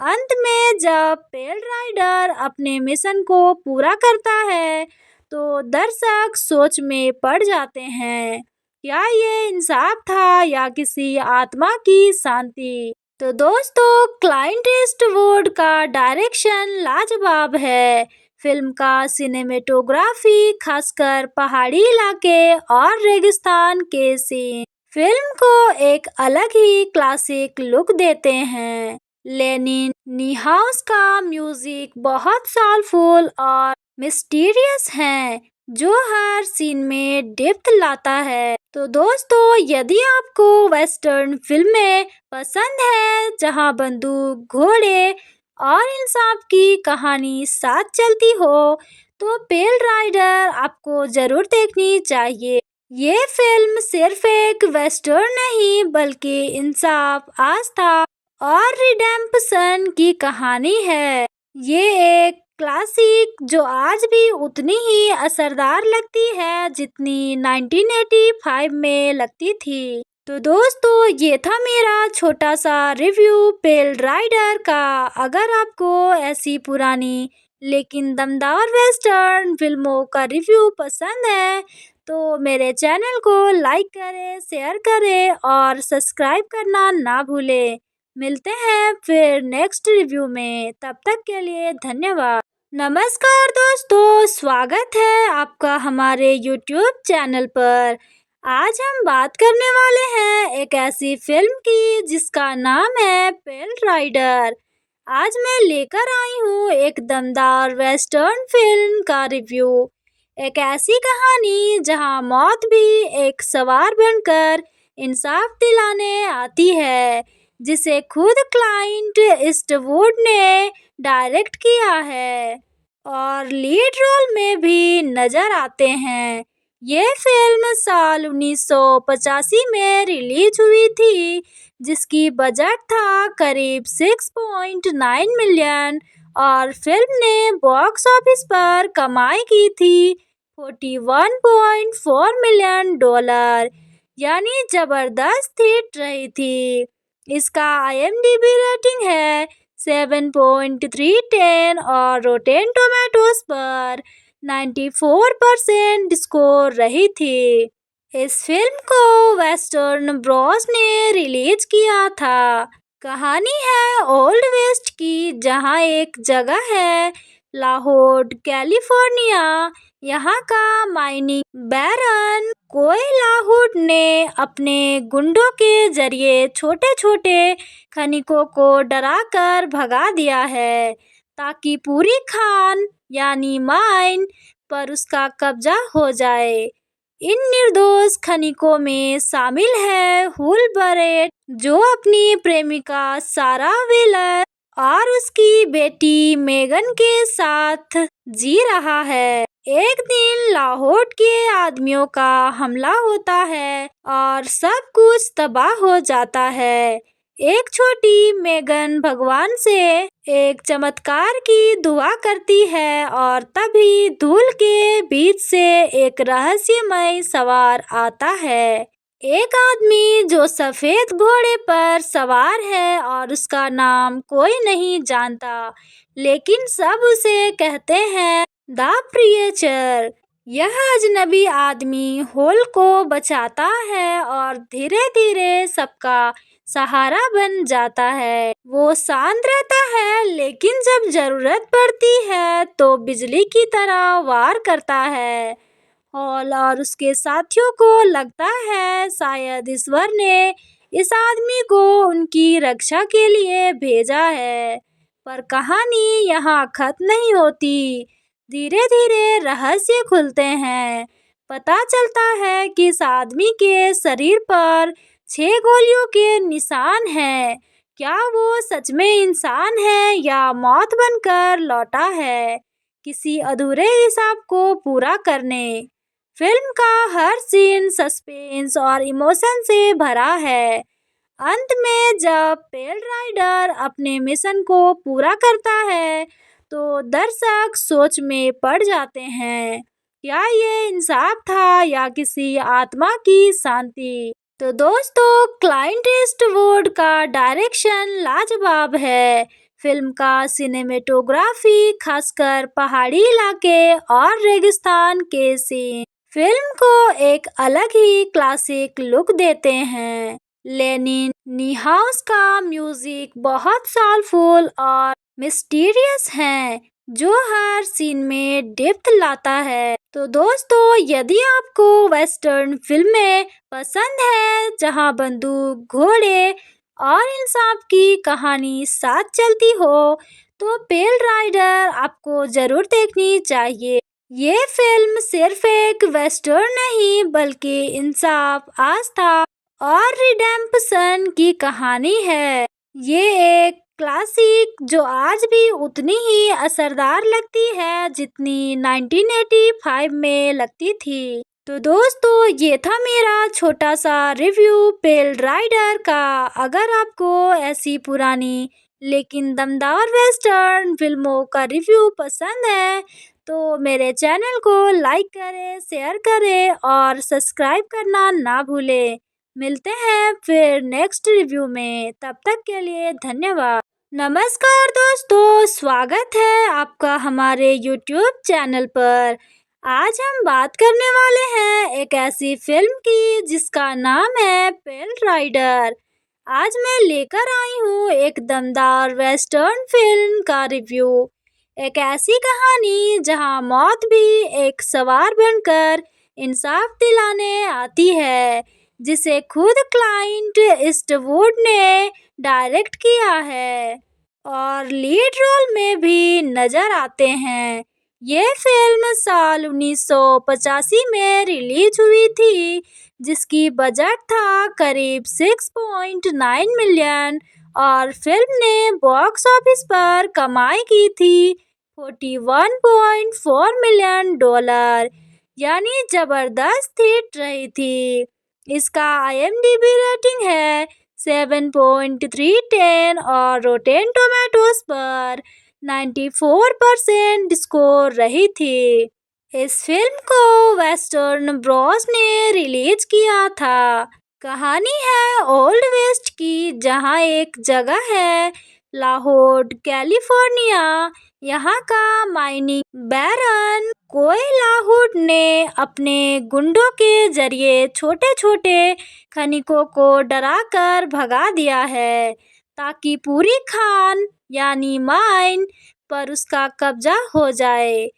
[SPEAKER 1] अंत में जब पेल राइडर अपने मिशन को पूरा करता है, तो दर्शक सोच में पड़ जाते हैं, क्या ये इंसाफ था या किसी आत्मा की शांति। तो दोस्तों, क्लाइंट ईस्टवुड का डायरेक्शन लाजवाब है। फिल्म का सिनेमेटोग्राफी, खासकर पहाड़ी इलाके और रेगिस्तान के सीन, फिल्म को एक अलग ही क्लासिक लुक देते हैं। लेनिन नीहाउस का म्यूजिक बहुत सोलफुल और मिस्टीरियस है, जो हर सीन में डेप्थ लाता है। तो दोस्तों, यदि आपको वेस्टर्न फिल्में पसंद है जहां बंदूक, घोड़े और इंसाफ की कहानी साथ चलती हो, तो पेल राइडर आपको जरूर देखनी चाहिए। ये फिल्म सिर्फ एक वेस्टर्न नहीं, बल्कि इंसाफ, आस्था और रिडेम्पशन की कहानी है। ये एक क्लासिक जो आज भी उतनी ही असरदार लगती है जितनी 1985 में लगती थी। तो दोस्तों, ये था मेरा छोटा सा रिव्यू पेल राइडर का। अगर आपको ऐसी पुरानी लेकिन दमदार वेस्टर्न फिल्मों का रिव्यू पसंद है, तो मेरे चैनल को लाइक करें, शेयर करें और सब्सक्राइब करना ना भूलें। मिलते हैं फिर नेक्स्ट रिव्यू में, तब तक के लिए धन्यवाद। नमस्कार दोस्तों, स्वागत है आपका हमारे YouTube चैनल पर। आज हम बात करने वाले हैं एक ऐसी फिल्म की जिसका नाम है पेल राइडर। आज मैं लेकर आई हूँ एक दमदार वेस्टर्न फिल्म का रिव्यू। एक ऐसी कहानी जहाँ मौत भी एक सवार बनकर इंसाफ दिलाने आती है, जिसे खुद क्लाइंट ईस्टवुड ने डायरेक्ट किया है और लीड रोल में भी नजर आते हैं। ये फिल्म साल 1985 में रिलीज हुई थी, जिसकी बजट था करीब 6.9 मिलियन और फिल्म ने बॉक्स ऑफिस पर कमाई की थी 41.4 मिलियन डॉलर, यानी जबरदस्त हिट रही थी। इसका IMDb रेटिंग है 7.310 और रोटेन टोमेटोज पर 94% स्कोर रही थी। इस फिल्म को वेस्टर्न ब्रॉस ने रिलीज किया था। कहानी है ओल्ड वेस्ट की, जहां एक जगह है लाहौर, कैलिफोर्निया। यहाँ का माइनिंग बैरन कोयलाहुड ने अपने गुंडों के जरिए छोटे छोटे खनिकों को डराकर भगा दिया है, ताकि पूरी खान यानी माइन पर उसका कब्जा हो जाए। इन निर्दोष खनिकों में शामिल है हुल बरेट, जो अपनी प्रेमिका सारा व्हीलर और उसकी बेटी मेगन के साथ जी रहा है। एक दिन लाहौर के आदमियों का हमला होता है और सब कुछ तबाह हो जाता है। एक छोटी मेगन भगवान से एक चमत्कार की दुआ करती है और तभी धूल के बीच से एक रहस्यमय सवार आता है। एक आदमी जो सफेद घोड़े पर सवार है और उसका नाम कोई नहीं जानता, लेकिन सब उसे कहते हैं द प्रीचर। यह अजनबी आदमी होल को बचाता है और धीरे धीरे सबका सहारा बन जाता है। वो शांत रहता है, लेकिन जब जरूरत पड़ती है तो बिजली की तरह वार करता है। हॉल और उसके साथियों को लगता है शायद ईश्वर ने इस आदमी को उनकी रक्षा के लिए भेजा है। पर कहानी यहाँ खत्म नहीं होती। धीरे धीरे रहस्य खुलते हैं। पता चलता है कि इस आदमी के शरीर पर 6 गोलियों के निशान हैं। क्या वो सच में इंसान है या मौत बनकर लौटा है, किसी अधूरे हिसाब को पूरा करने। फिल्म का हर सीन सस्पेंस और इमोशन से भरा है। अंत में जब पेल राइडर अपने मिशन को पूरा करता है, तो दर्शक सोच में पड़ जाते हैं, क्या ये इंसाफ था या किसी आत्मा की शांति। तो दोस्तों, क्लाइंट ईस्टवुड का डायरेक्शन लाजवाब है। फिल्म का सिनेमेटोग्राफी, खासकर पहाड़ी इलाके और रेगिस्तान के सीन, फिल्म को एक अलग ही क्लासिक लुक देते हैं। लेनिन नीहाउस का म्यूजिक बहुत सोलफुल और मिस्टीरियस है, जो हर सीन में डेप्थ लाता है। तो दोस्तों, यदि आपको वेस्टर्न फिल्में पसंद है जहां बंदूक, घोड़े और इंसाफ की कहानी साथ चलती हो, तो पेल राइडर आपको जरूर देखनी चाहिए। ये फिल्म सिर्फ एक वेस्टर्न नहीं, बल्कि इंसाफ, आस्था और रिडेम्पशन की कहानी है। ये एक क्लासिक जो आज भी उतनी ही असरदार लगती है जितनी 1985 में लगती थी। तो दोस्तों, ये था मेरा छोटा सा रिव्यू पेल राइडर का। अगर आपको ऐसी पुरानी लेकिन दमदार वेस्टर्न फिल्मों का रिव्यू पसंद है, तो मेरे चैनल को लाइक करें, शेयर करें और सब्सक्राइब करना ना भूलें। मिलते हैं फिर नेक्स्ट रिव्यू में, तब तक के लिए धन्यवाद। नमस्कार दोस्तों, स्वागत है आपका हमारे YouTube चैनल पर। आज हम बात करने वाले हैं एक ऐसी फिल्म की जिसका नाम है पेल राइडर। आज मैं लेकर आई हूँ एक दमदार वेस्टर्न फिल्म का रिव्यू। एक ऐसी कहानी जहाँ मौत भी एक सवार बनकर इंसाफ दिलाने आती है, जिसे खुद क्लाइंट ईस्टवुड ने डायरेक्ट किया है और लीड रोल में भी नजर आते हैं। ये फिल्म साल 1985 में रिलीज हुई थी, जिसकी बजट था करीब 6.9 मिलियन और फिल्म ने बॉक्स ऑफिस पर कमाई की थी 41.4 मिलियन डॉलर, यानी जबरदस्त हिट रही थी। इसका IMDb रेटिंग है 7.310 और रोटेन टोमेटोज पर 94% स्कोर रही थी। इस फिल्म को वेस्टर्न ब्रॉस ने रिलीज किया था। कहानी है ओल्ड वेस्ट की, जहां एक जगह है लाहौर, कैलिफोर्निया। यहाँ का माइनिंग बैरन कोयलाहुड ने अपने गुंडों के जरिए छोटे छोटे खनिकों को डराकर भगा दिया है, ताकि पूरी खान यानी माइन पर उसका कब्जा हो जाए।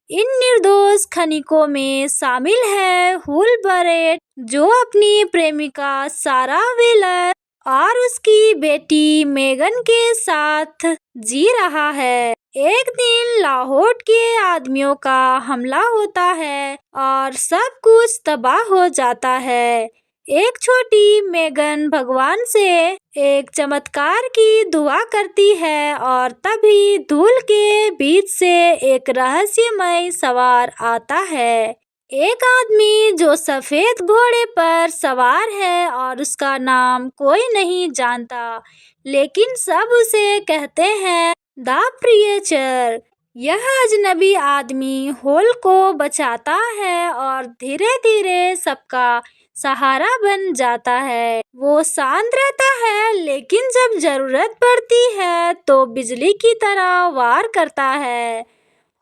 [SPEAKER 1] इन निर्दोष खनिकों में शामिल है हुल बरेट, जो अपनी प्रेमिका सारा व्हीलर और उसकी बेटी मेगन के साथ जी रहा है। एक दिन लाहौर के आदमियों का हमला होता है और सब कुछ तबाह हो जाता है। एक छोटी मेगन भगवान से एक चमत्कार की दुआ करती है और तभी धूल के बीच से एक रहस्यमय सवार आता है। एक आदमी जो सफेद घोड़े पर सवार है और उसका नाम कोई नहीं जानता, लेकिन सब उसे कहते हैं द प्रीचर। यह अजनबी आदमी होल को बचाता है और धीरे धीरे सबका सहारा बन जाता है। वो शांत रहता है, लेकिन जब जरूरत पड़ती है तो बिजली की तरह वार करता है।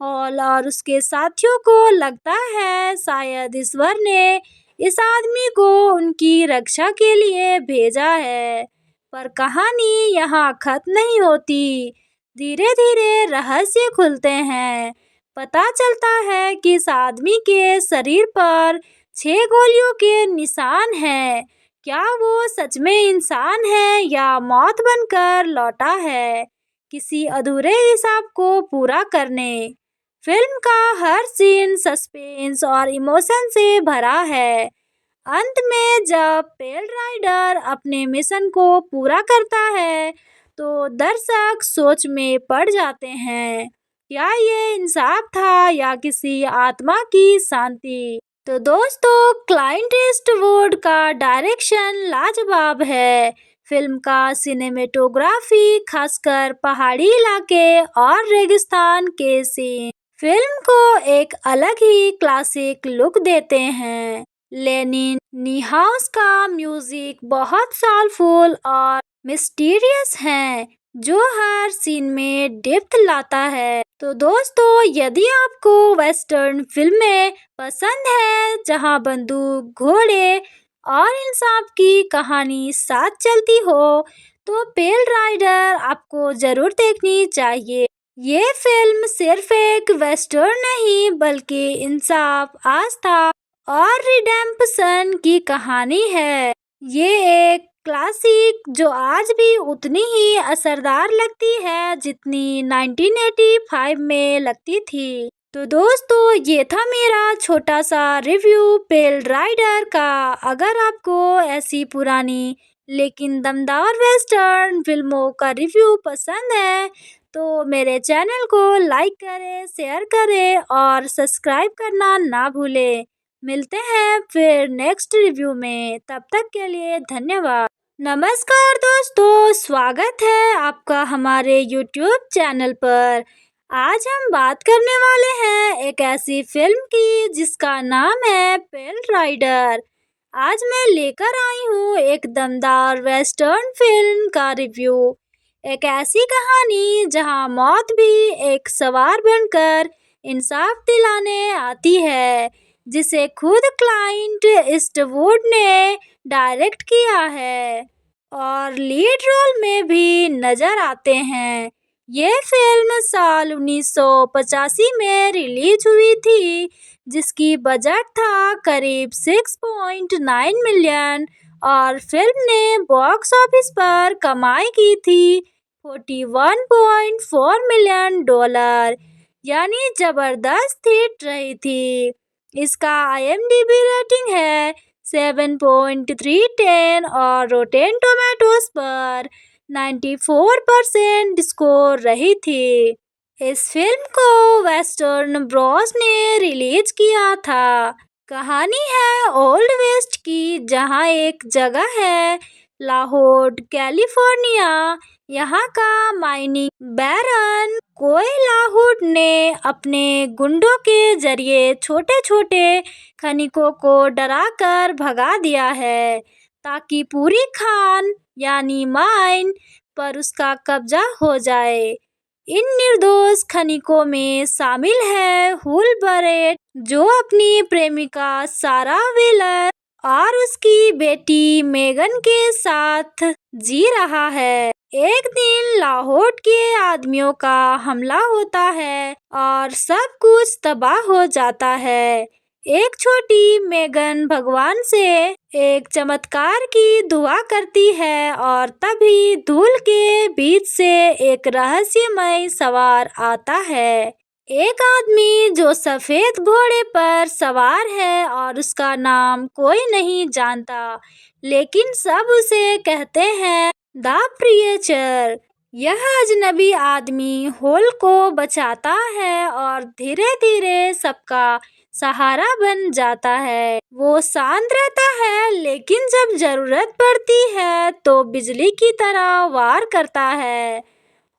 [SPEAKER 1] हॉल और उसके साथियों को लगता है शायद ईश्वर ने इस आदमी को उनकी रक्षा के लिए भेजा है। पर कहानी यहाँ खत्म नहीं होती। धीरे धीरे रहस्य खुलते हैं। पता चलता है कि इस आदमी के शरीर पर 6 गोलियों के निशान हैं। क्या वो सच में इंसान है या मौत बनकर लौटा है, किसी अधूरे हिसाब को पूरा करने? फिल्म का हर सीन सस्पेंस और इमोशन से भरा है। अंत में जब पेल राइडर अपने मिशन को पूरा करता है, तो दर्शक सोच में पड़ जाते हैं, क्या ये इंसाफ था या किसी आत्मा की शांति? तो दोस्तों, क्लाइंट ईस्टवुड का डायरेक्शन लाजवाब है। फिल्म का सिनेमेटोग्राफी, खासकर पहाड़ी इलाके और रेगिस्तान के सीन, फिल्म को एक अलग ही क्लासिक लुक देते हैं। लेनिन नीहाउस का म्यूजिक बहुत सोलफुल और मिस्टीरियस है, जो हर सीन में डेप्थ लाता है। तो दोस्तों, यदि आपको वेस्टर्न फिल्में पसंद है जहां बंदूक, घोड़े और इंसाफ की कहानी साथ चलती हो तो पेल राइडर आपको जरूर देखनी चाहिए। ये फिल्म सिर्फ एक वेस्टर्न नहीं बल्कि इंसाफ, आस्था और रिडेम्पशन की कहानी है। ये एक क्लासिक जो आज भी उतनी ही असरदार लगती है जितनी 1985 में लगती थी। तो दोस्तों, ये था मेरा छोटा सा रिव्यू पेल राइडर का। अगर आपको ऐसी पुरानी लेकिन दमदार वेस्टर्न फिल्मों का रिव्यू पसंद है तो मेरे चैनल को लाइक करें, शेयर करें और सब्सक्राइब करना ना भूलें। मिलते हैं फिर नेक्स्ट रिव्यू में, तब तक के लिए धन्यवाद। नमस्कार दोस्तों, स्वागत है आपका हमारे YouTube चैनल पर। आज हम बात करने वाले हैं एक ऐसी फिल्म की जिसका नाम है पेल राइडर। आज मैं लेकर आई हूँ एक दमदार वेस्टर्न फिल्म का रिव्यू। एक ऐसी कहानी जहाँ मौत भी एक सवार बनकर इंसाफ दिलाने आती है, जिसे खुद क्लाइंट ईस्टवुड ने डायरेक्ट किया है और लीड रोल में भी नजर आते हैं। ये फिल्म साल 1985 में रिलीज हुई थी, जिसकी बजट था करीब 6.9 मिलियन और फिल्म ने बॉक्स ऑफिस पर कमाई की थी 41.4 मिलियन डॉलर, यानी जबरदस्त हिट रही थी। इसका IMDb रेटिंग है 7.310 और रोटेन टोमेटोज पर 94% स्कोर रही थी। इस फिल्म को वेस्टर्न ब्रॉस ने रिलीज किया था। कहानी है ओल्ड वेस्ट की, जहाँ एक जगह है लाहौर, कैलिफोर्निया। यहाँ का माइनिंग बैरन कोयलाहुड ने अपने गुंडों के जरिए छोटे छोटे खनिकों को डराकर भगा दिया है ताकि पूरी खान यानी माइन पर उसका कब्जा हो जाए। इन निर्दोष खनिकों में शामिल है हुलबरेट, जो अपनी प्रेमिका सारा व्हीलर और उसकी बेटी मेगन के साथ जी रहा है। एक दिन लाहौर के आदमियों का हमला होता है और सब कुछ तबाह हो जाता है। एक छोटी मेगन भगवान से एक चमत्कार की दुआ करती है और तभी धूल के बीच से एक रहस्यमय सवार आता है। एक आदमी जो सफेद घोड़े पर सवार है और उसका नाम कोई नहीं जानता, लेकिन सब उसे कहते हैं द प्रिएचर। यह अजनबी आदमी होल को बचाता है और धीरे धीरे सबका सहारा बन जाता है। वो शांत रहता है, लेकिन जब जरूरत पड़ती है तो बिजली की तरह वार करता है।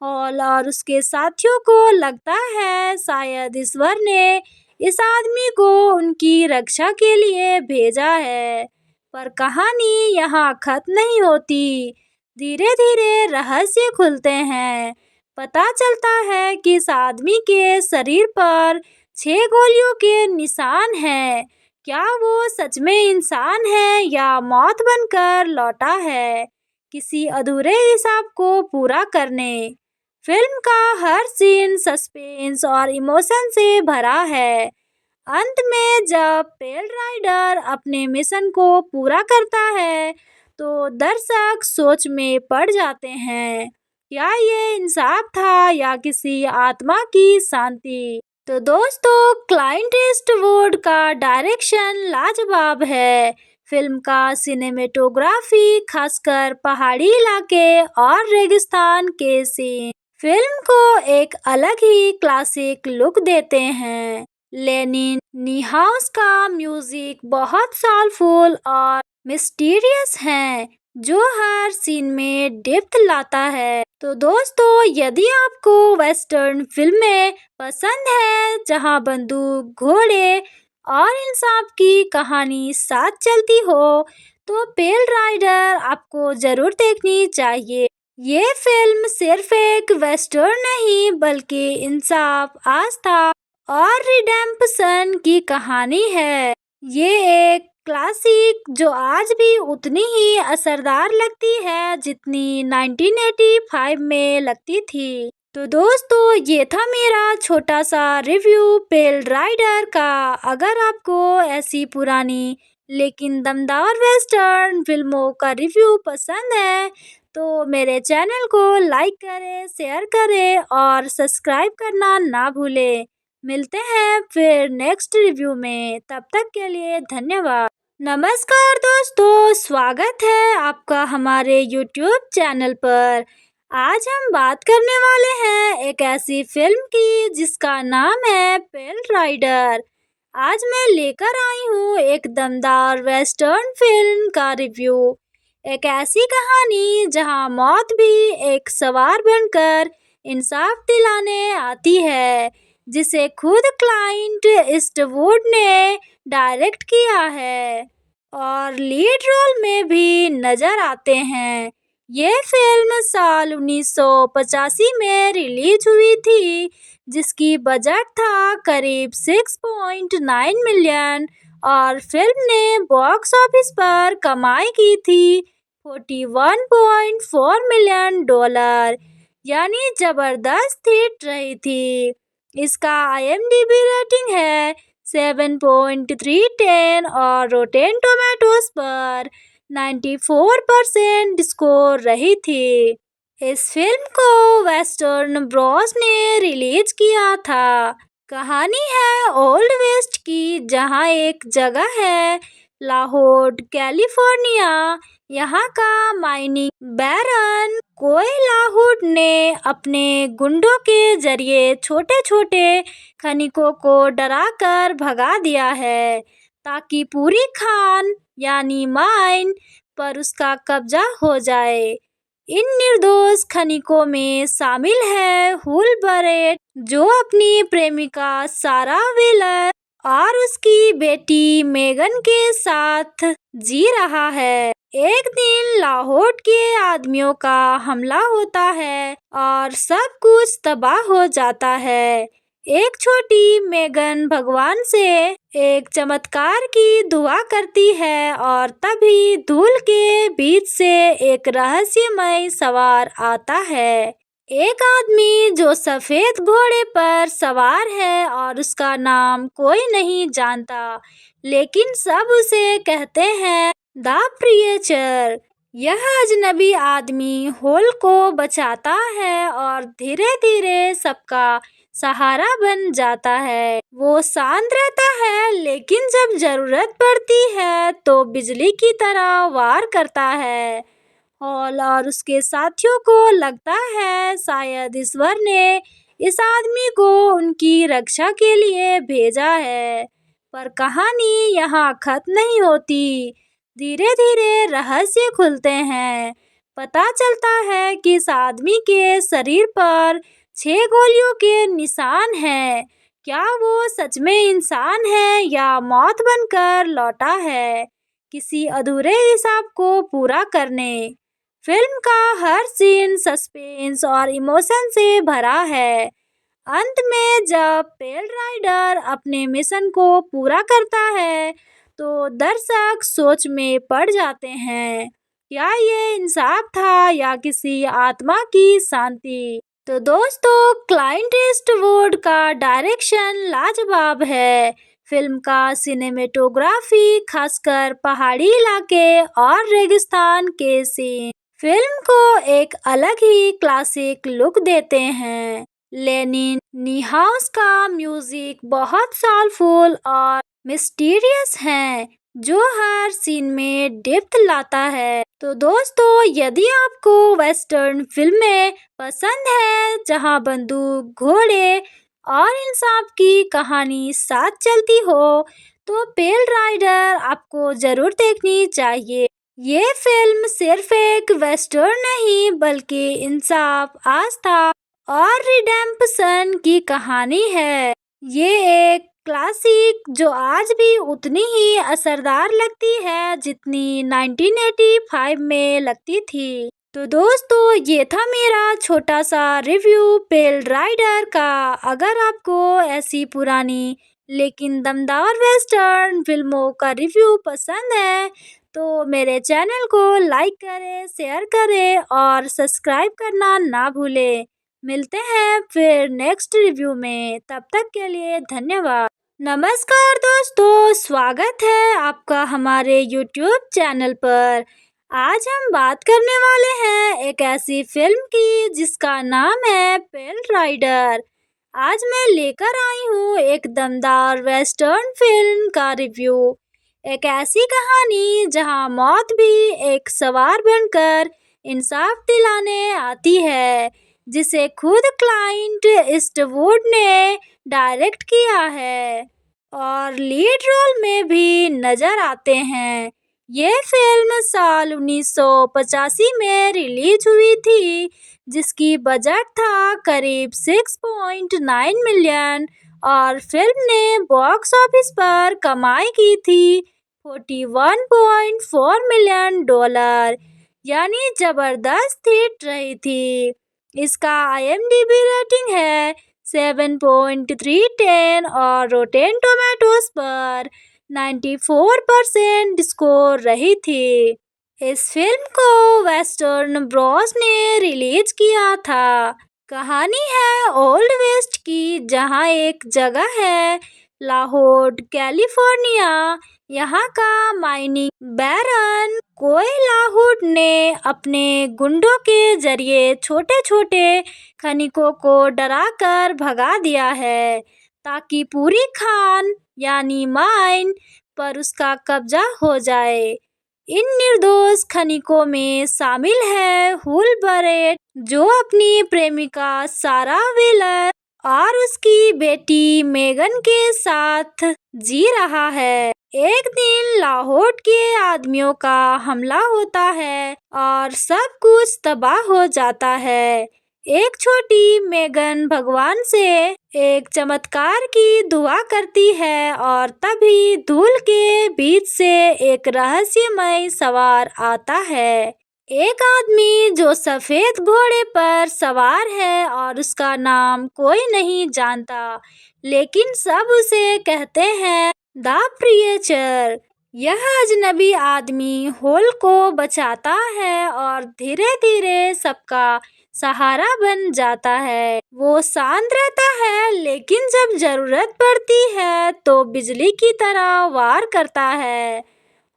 [SPEAKER 1] हॉल और उसके साथियों को लगता है शायद ईश्वर ने इस आदमी को उनकी रक्षा के लिए भेजा है, पर कहानी यहाँ खत्म नहीं होती। धीरे धीरे रहस्य खुलते हैं। पता चलता है कि इस आदमी के शरीर पर 6 गोलियों के निशान हैं। क्या वो सच में इंसान है या मौत बनकर लौटा है किसी अधूरे हिसाब को पूरा करने? फिल्म का हर सीन सस्पेंस और इमोशन से भरा है। अंत में जब पेल राइडर अपने मिशन को पूरा करता है तो दर्शक सोच में पड़ जाते हैं, क्या ये इंसाफ था या किसी आत्मा की शांति? तो दोस्तों, क्लाइंट ईस्टवुड का डायरेक्शन लाजवाब है। फिल्म का सिनेमेटोग्राफी, खासकर पहाड़ी इलाके और रेगिस्तान के सीन, फिल्म को एक अलग ही क्लासिक लुक देते हैं। लेनिन नीहाउस का म्यूजिक बहुत सोलफुल और मिस्टीरियस है, जो हर सीन में डेप्थ लाता है। तो दोस्तों, यदि आपको वेस्टर्न फिल्में पसंद है जहां बंदूक, घोड़े और इंसाफ की कहानी साथ चलती हो, तो पेल राइडर आपको जरूर देखनी चाहिए। ये फिल्म सिर्फ एक वेस्टर्न नहीं बल्कि इंसाफ, आस्था और रिडेम्पशन की कहानी है। ये एक क्लासिक जो आज भी उतनी ही असरदार लगती है जितनी 1985 में लगती थी। तो दोस्तों, ये था मेरा छोटा सा रिव्यू पेल राइडर का। अगर आपको ऐसी पुरानी लेकिन दमदार वेस्टर्न फिल्मों का रिव्यू पसंद है तो मेरे चैनल को लाइक करें, शेयर करें और सब्सक्राइब करना ना भूलें। मिलते हैं फिर नेक्स्ट रिव्यू में, तब तक के लिए धन्यवाद। नमस्कार दोस्तों, स्वागत है आपका हमारे YouTube चैनल पर। आज हम बात करने वाले हैं एक ऐसी फिल्म की जिसका नाम है पेल राइडर। आज मैं लेकर आई हूँ एक दमदार वेस्टर्न फिल्म का रिव्यू। एक ऐसी कहानी जहाँ मौत भी एक सवार बनकर इंसाफ दिलाने आती है, जिसे खुद क्लाइंट ईस्टवुड ने डायरेक्ट किया है और लीड रोल में भी नजर आते हैं। ये फिल्म साल 1985 में रिलीज हुई थी, जिसकी बजट था करीब 6.9 मिलियन और फिल्म ने बॉक्स ऑफिस पर कमाई की थी 41.4 मिलियन डॉलर, यानी जबरदस्त हिट रही थी। इसका IMDb रेटिंग है 7.310 और रोटेन टोमेटोज पर 94% स्कोर रही थी। इस फिल्म को वेस्टर्न ब्रॉस ने रिलीज किया था। कहानी है ओल्ड वेस्ट की, जहाँ एक जगह है लाहौर कैलिफोर्निया। यहाँ का माइनिंग बैरन कोयलाहुड ने अपने गुंडों के जरिए छोटे छोटे खनिकों को डराकर भगा दिया है, ताकि पूरी खान यानी माइन पर उसका कब्जा हो जाए। इन निर्दोष खनिकों में शामिल है हुलबरेट, जो अपनी प्रेमिका सारा वेलर और उसकी बेटी मेगन के साथ जी रहा है। एक दिन लाहौर के आदमियों का हमला होता है और सब कुछ तबाह हो जाता है। एक छोटी मेगन भगवान से एक चमत्कार की दुआ करती है और तभी धूल के बीच से एक रहस्यमय सवार आता है। एक आदमी जो सफेद घोड़े पर सवार है और उसका नाम कोई नहीं जानता, लेकिन सब उसे कहते हैं द प्रिएचर। यह अजनबी आदमी होल को बचाता है और धीरे धीरे सबका सहारा बन जाता है। वो शांत रहता है, लेकिन जब जरूरत पड़ती है तो बिजली की तरह वार करता है। हॉल और उसके साथियों को लगता है शायद ईश्वर ने इस आदमी को उनकी रक्षा के लिए भेजा है, पर कहानी यहाँ खत्म नहीं होती। धीरे धीरे रहस्य खुलते हैं। पता चलता है कि इस आदमी के शरीर पर 6 गोलियों के निशान हैं। क्या वो सच में इंसान है या मौत बनकर लौटा है, किसी अधूरे हिसाब को पूरा करने? फिल्म का हर सीन सस्पेंस और इमोशन से भरा है। अंत में जब पेल राइडर अपने मिशन को पूरा करता है तो दर्शक सोच में पड़ जाते हैं, क्या ये इंसाफ था या किसी आत्मा की शांति? तो दोस्तों, क्लाइंट ईस्टवुड का डायरेक्शन लाजवाब है। फिल्म का सिनेमेटोग्राफी, खासकर पहाड़ी इलाके और रेगिस्तान के सीन, फिल्म को एक अलग ही क्लासिक लुक देते हैं। लेनिन नीहाउस का म्यूजिक बहुत सोलफुल और मिस्टीरियस है, जो हर सीन में डेप्थ लाता है। तो दोस्तों, यदि आपको वेस्टर्न फिल्में पसंद है जहां बंदूक, घोड़े और इंसाफ की कहानी साथ चलती हो, तो पेल राइडर आपको जरूर देखनी चाहिए। ये फिल्म सिर्फ एक वेस्टर्न नहीं, बल्कि इंसाफ, आस्था और रिडेम्पशन की कहानी है। ये एक क्लासिक जो आज भी उतनी ही असरदार लगती है जितनी 1985 में लगती थी। तो दोस्तों, ये था मेरा छोटा सा रिव्यू पेल राइडर का। अगर आपको ऐसी पुरानी लेकिन दमदार वेस्टर्न फिल्मों का रिव्यू पसंद है तो मेरे चैनल को लाइक करें, शेयर करें और सब्सक्राइब करना ना भूलें। मिलते हैं फिर नेक्स्ट रिव्यू में, तब तक के लिए धन्यवाद। नमस्कार दोस्तों, स्वागत है आपका हमारे YouTube चैनल पर। आज हम बात करने वाले हैं एक ऐसी फिल्म की जिसका नाम है पेल राइडर। आज मैं लेकर आई हूँ एक दमदार वेस्टर्न फिल्म का रिव्यू। एक ऐसी कहानी जहाँ मौत भी एक सवार बनकर इंसाफ दिलाने आती है, जिसे खुद क्लाइंट ईस्टवुड ने डायरेक्ट किया है और लीड रोल में भी नजर आते हैं। ये फिल्म साल 1985 में रिलीज हुई थी, जिसकी बजट था करीब 6.9 मिलियन और फिल्म ने बॉक्स ऑफिस पर कमाई की थी 41.4 मिलियन डॉलर, यानी जबरदस्त हिट रही थी। इसका IMDb रेटिंग है 7.310 और रोटेन टोमेटोज पर 94% स्कोर रही थी। इस फिल्म को वेस्टर्न ब्रॉस ने रिलीज किया था। कहानी है ओल्ड वेस्ट की, जहाँ एक जगह है लाहौर कैलिफोर्निया। यहाँ का माइनिंग बैरन कोयलाहुड ने अपने गुंडों के जरिए छोटे छोटे खनिकों को डराकर भगा दिया है, ताकि पूरी खान यानी माइन पर उसका कब्जा हो जाए। इन निर्दोष खनिकों में शामिल है हुलबरेट, जो अपनी प्रेमिका सारा व्हीलर और उसकी बेटी मेगन के साथ जी रहा है। एक दिन लाहौर के आदमियों का हमला होता है और सब कुछ तबाह हो जाता है। एक छोटी मेगन भगवान से एक चमत्कार की दुआ करती है और तभी धूल के बीच से एक रहस्यमय सवार आता है। एक आदमी जो सफेद घोड़े पर सवार है और उसका नाम कोई नहीं जानता, लेकिन सब उसे कहते हैं द प्रिएचर। यह अजनबी आदमी होल को बचाता है और धीरे धीरे सबका सहारा बन जाता है। वो शांत रहता है, लेकिन जब जरूरत पड़ती है तो बिजली की तरह वार करता है।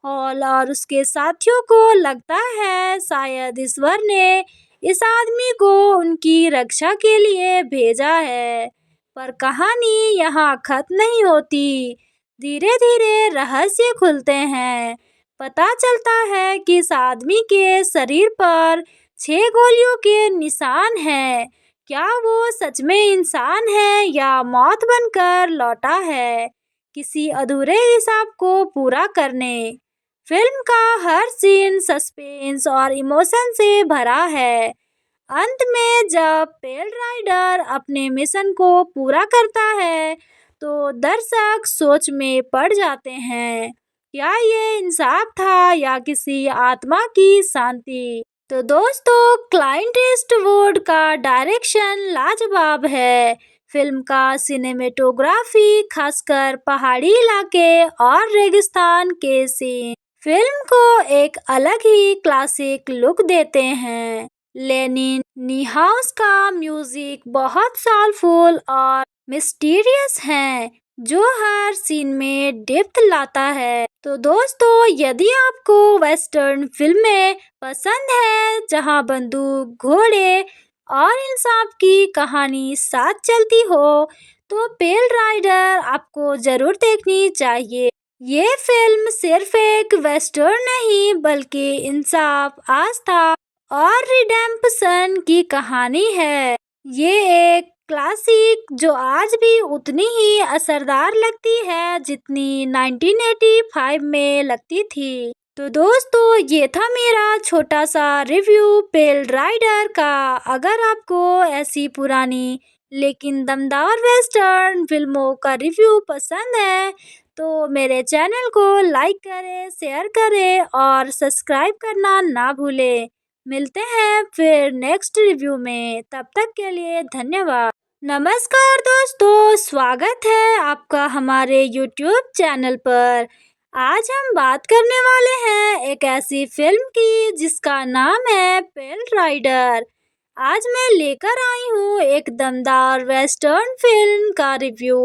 [SPEAKER 1] हॉल और उसके साथियों को लगता है शायद ईश्वर ने इस आदमी को उनकी रक्षा के लिए भेजा है, पर कहानी यहाँ खत्म नहीं होती। धीरे धीरे रहस्य खुलते हैं। पता चलता है कि इस आदमी के शरीर पर 6 गोलियों के निशान हैं। क्या वो सच में इंसान है या मौत बनकर लौटा है, किसी अधूरे हिसाब को पूरा करने? फिल्म का हर सीन सस्पेंस और इमोशन से भरा है। अंत में जब पेल राइडर अपने मिशन को पूरा करता है तो दर्शक सोच में पड़ जाते हैं, क्या ये इंसाफ था या किसी आत्मा की शांति? तो दोस्तों, क्लाइंट ईस्टवुड का डायरेक्शन लाजवाब है। फिल्म का सिनेमेटोग्राफी, खासकर पहाड़ी इलाके और रेगिस्तान के सीन, फिल्म को एक अलग ही क्लासिक लुक देते हैं। लेनिन नीहाउस का म्यूजिक बहुत सोलफुल और मिस्टीरियस है, जो हर सीन में डेप्थ लाता है। तो दोस्तों, यदि आपको वेस्टर्न फिल्में पसंद है जहां बंदूक, घोड़े और इंसाफ की कहानी साथ चलती हो, तो पेल राइडर आपको जरूर देखनी चाहिए। ये फिल्म सिर्फ एक वेस्टर्न नहीं, बल्कि इंसाफ, आस्था और रिडेम्पशन की कहानी है। ये एक क्लासिक जो आज भी उतनी ही असरदार लगती है जितनी 1985 में लगती थी। तो दोस्तों, ये था मेरा छोटा सा रिव्यू पेल राइडर का। अगर आपको ऐसी पुरानी लेकिन दमदार वेस्टर्न फिल्मों का रिव्यू पसंद है तो मेरे चैनल को लाइक करें, शेयर करें और सब्सक्राइब करना ना भूलें। मिलते हैं फिर नेक्स्ट रिव्यू में, तब तक के लिए धन्यवाद। नमस्कार दोस्तों, स्वागत है आपका हमारे YouTube चैनल पर। आज हम बात करने वाले हैं एक ऐसी फिल्म की जिसका नाम है पेल राइडर। आज मैं लेकर आई हूँ एक दमदार वेस्टर्न फिल्म का रिव्यू।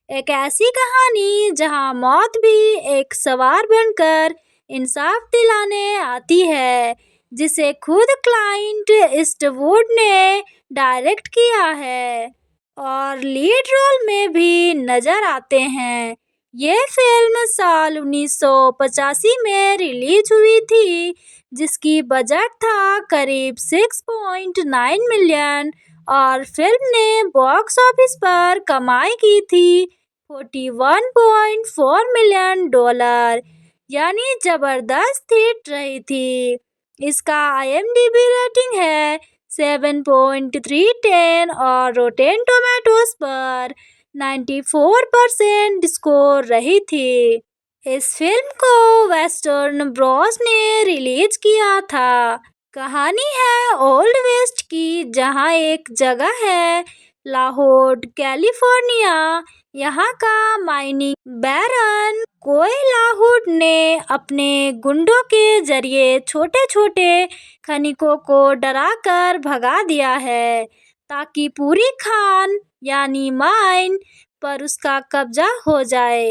[SPEAKER 1] एक ऐसी कहानी जहाँ मौत भी एक सवार बनकर इंसाफ दिलाने आती है, जिसे खुद क्लाइंट ईस्टवुड ने डायरेक्ट किया है और लीड रोल में भी नजर आते हैं। ये फिल्म साल 1985 में रिलीज हुई थी, जिसकी बजट था करीब 6.9 मिलियन और फिल्म ने बॉक्स ऑफिस पर कमाई की थी 41.4 मिलियन डॉलर, यानी जबरदस्त हिट रही थी। इसका IMDb रेटिंग है 7.310 और रोटेन टोमेटोज पर 94% स्कोर रही थी। इस फिल्म को वेस्टर्न ब्रॉस ने रिलीज किया था। कहानी है ओल्ड वेस्ट की, जहाँ एक जगह है लाहौर कैलिफोर्निया। यहाँ का माइनिंग बैरन कोयलाहुड ने अपने गुंडों के जरिए छोटे छोटे खनिकों को डराकर भगा दिया है, ताकि पूरी खान यानी माइन पर उसका कब्जा हो जाए।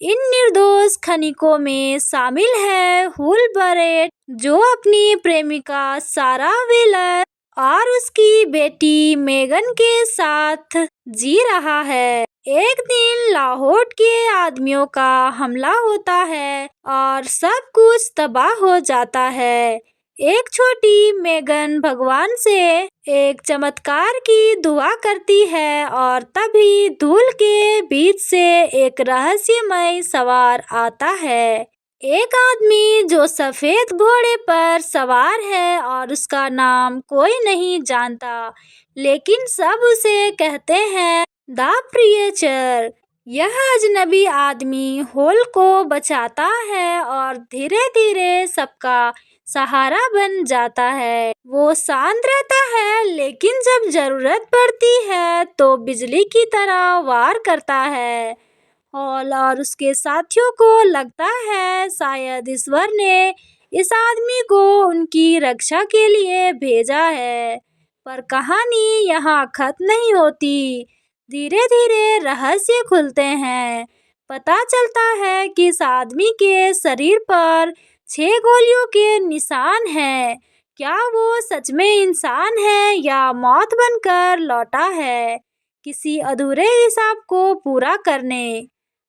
[SPEAKER 1] इन निर्दोष खनिकों में शामिल है हुलबरेट, जो अपनी प्रेमिका सारा व्हीलर और उसकी बेटी मेगन के साथ जी रहा है। एक दिन लाहौर के आदमियों का हमला होता है और सब कुछ तबाह हो जाता है। एक छोटी मेगन भगवान से एक चमत्कार की दुआ करती है और तभी धूल के बीच से एक रहस्यमय सवार आता है। एक आदमी जो सफेद घोड़े पर सवार है और उसका नाम कोई नहीं जानता, लेकिन सब उसे कहते हैं द प्रिएचर। यह अजनबी आदमी होल को बचाता है और धीरे धीरे सबका सहारा बन जाता है। वो शांत रहता है, लेकिन जब जरूरत पड़ती है तो बिजली की तरह वार करता है। हॉल और उसके साथियों को लगता है शायद ईश्वर ने इस आदमी को उनकी रक्षा के लिए भेजा है, पर कहानी यहाँ खत्म नहीं होती। धीरे धीरे रहस्य खुलते हैं। पता चलता है कि इस आदमी के शरीर पर 6 गोलियों के निशान हैं। क्या वो सच में इंसान है या मौत बनकर लौटा है, किसी अधूरे हिसाब को पूरा करने?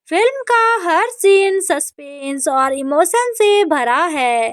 [SPEAKER 1] फिल्म का हर सीन सस्पेंस और इमोशन से भरा है।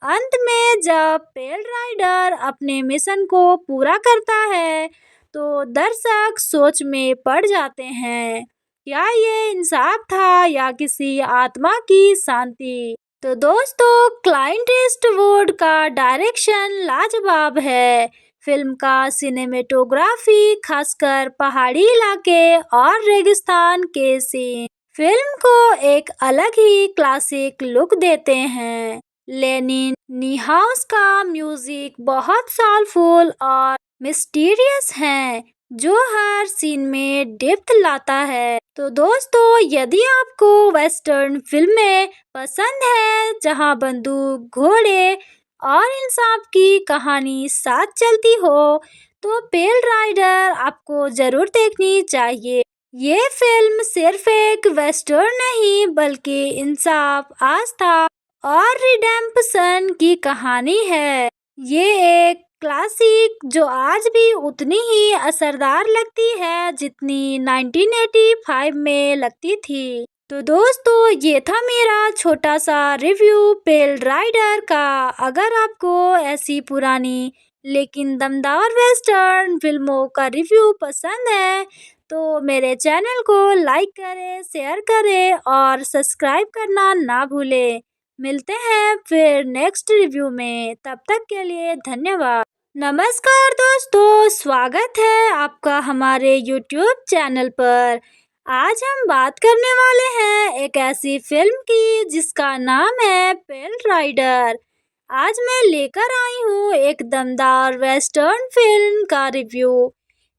[SPEAKER 1] अंत में जब पेल राइडर अपने मिशन को पूरा करता है, तो दर्शक सोच में पड़ जाते हैं, क्या ये इंसाफ था या किसी आत्मा की शांति? तो दोस्तों, क्लाइंट ईस्टवुड का डायरेक्शन लाजवाब है। फिल्म का सिनेमेटोग्राफी, खासकर पहाड़ी इलाके और रेगिस्तान के सीन, फिल्म को एक अलग ही क्लासिक लुक देते हैं। लेनिन नीहाउस का म्यूजिक बहुत सोलफुल और मिस्टीरियस है, जो हर सीन में डेप्थ लाता है। तो दोस्तों, यदि आपको वेस्टर्न फिल्में पसंद है जहां बंदूक, घोड़े और इंसाफ की कहानी साथ चलती हो, तो पेल राइडर आपको जरूर देखनी चाहिए। ये फिल्म सिर्फ एक वेस्टर्न नहीं, बल्कि इंसाफ, आस्था और रिडेम्पशन की कहानी है। ये एक क्लासिक जो आज भी उतनी ही असरदार लगती है जितनी 1985 में लगती थी। तो दोस्तों, ये था मेरा छोटा सा रिव्यू पेल राइडर का। अगर आपको ऐसी पुरानी लेकिन दमदार वेस्टर्न फिल्मों का रिव्यू पसंद है, तो मेरे चैनल को लाइक करें, शेयर करें और सब्सक्राइब करना ना भूलें। मिलते हैं फिर नेक्स्ट रिव्यू में, तब तक के लिए धन्यवाद। नमस्कार दोस्तों, स्वागत है आपका हमारे YouTube चैनल पर। आज हम बात करने वाले हैं एक ऐसी फिल्म की जिसका नाम है पेल राइडर। आज मैं लेकर आई हूँ एक दमदार वेस्टर्न फिल्म का रिव्यू।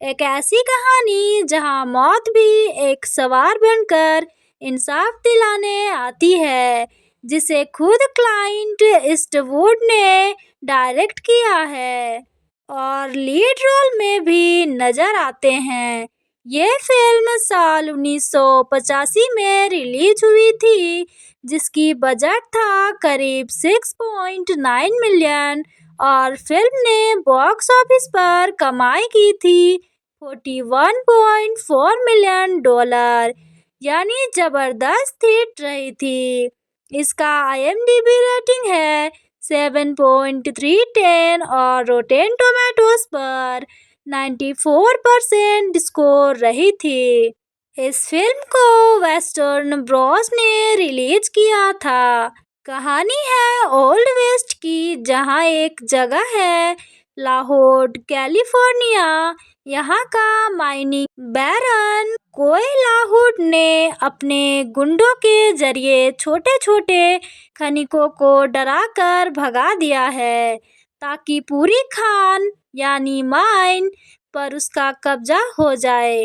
[SPEAKER 1] एक ऐसी कहानी जहां मौत भी एक सवार बनकर इंसाफ दिलाने आती है, जिसे खुद क्लाइंट ईस्टवुड ने डायरेक्ट किया है और लीड रोल में भी नजर आते हैं। ये फिल्म साल 1985 में रिलीज हुई थी, जिसकी बजट था करीब 6.9 मिलियन और फिल्म ने बॉक्स ऑफिस पर कमाई की थी 41.4 मिलियन डॉलर, यानी जबरदस्त हिट रही थी। इसका IMDb रेटिंग है 7.310 और रोटेन टोमेटोज पर 94% स्कोर रही थी। इस फिल्म को वेस्टर्न ब्रॉस ने रिलीज किया था। कहानी है ओल्ड वेस्ट की, जहां एक जगह है लाहौर कैलिफोर्निया। यहाँ का माइनिंग बैरन कोयलाहुड ने अपने गुंडों के जरिए छोटे छोटे खनिकों को डराकर भगा दिया है, ताकि पूरी खान यानी माइन पर उसका कब्जा हो जाए।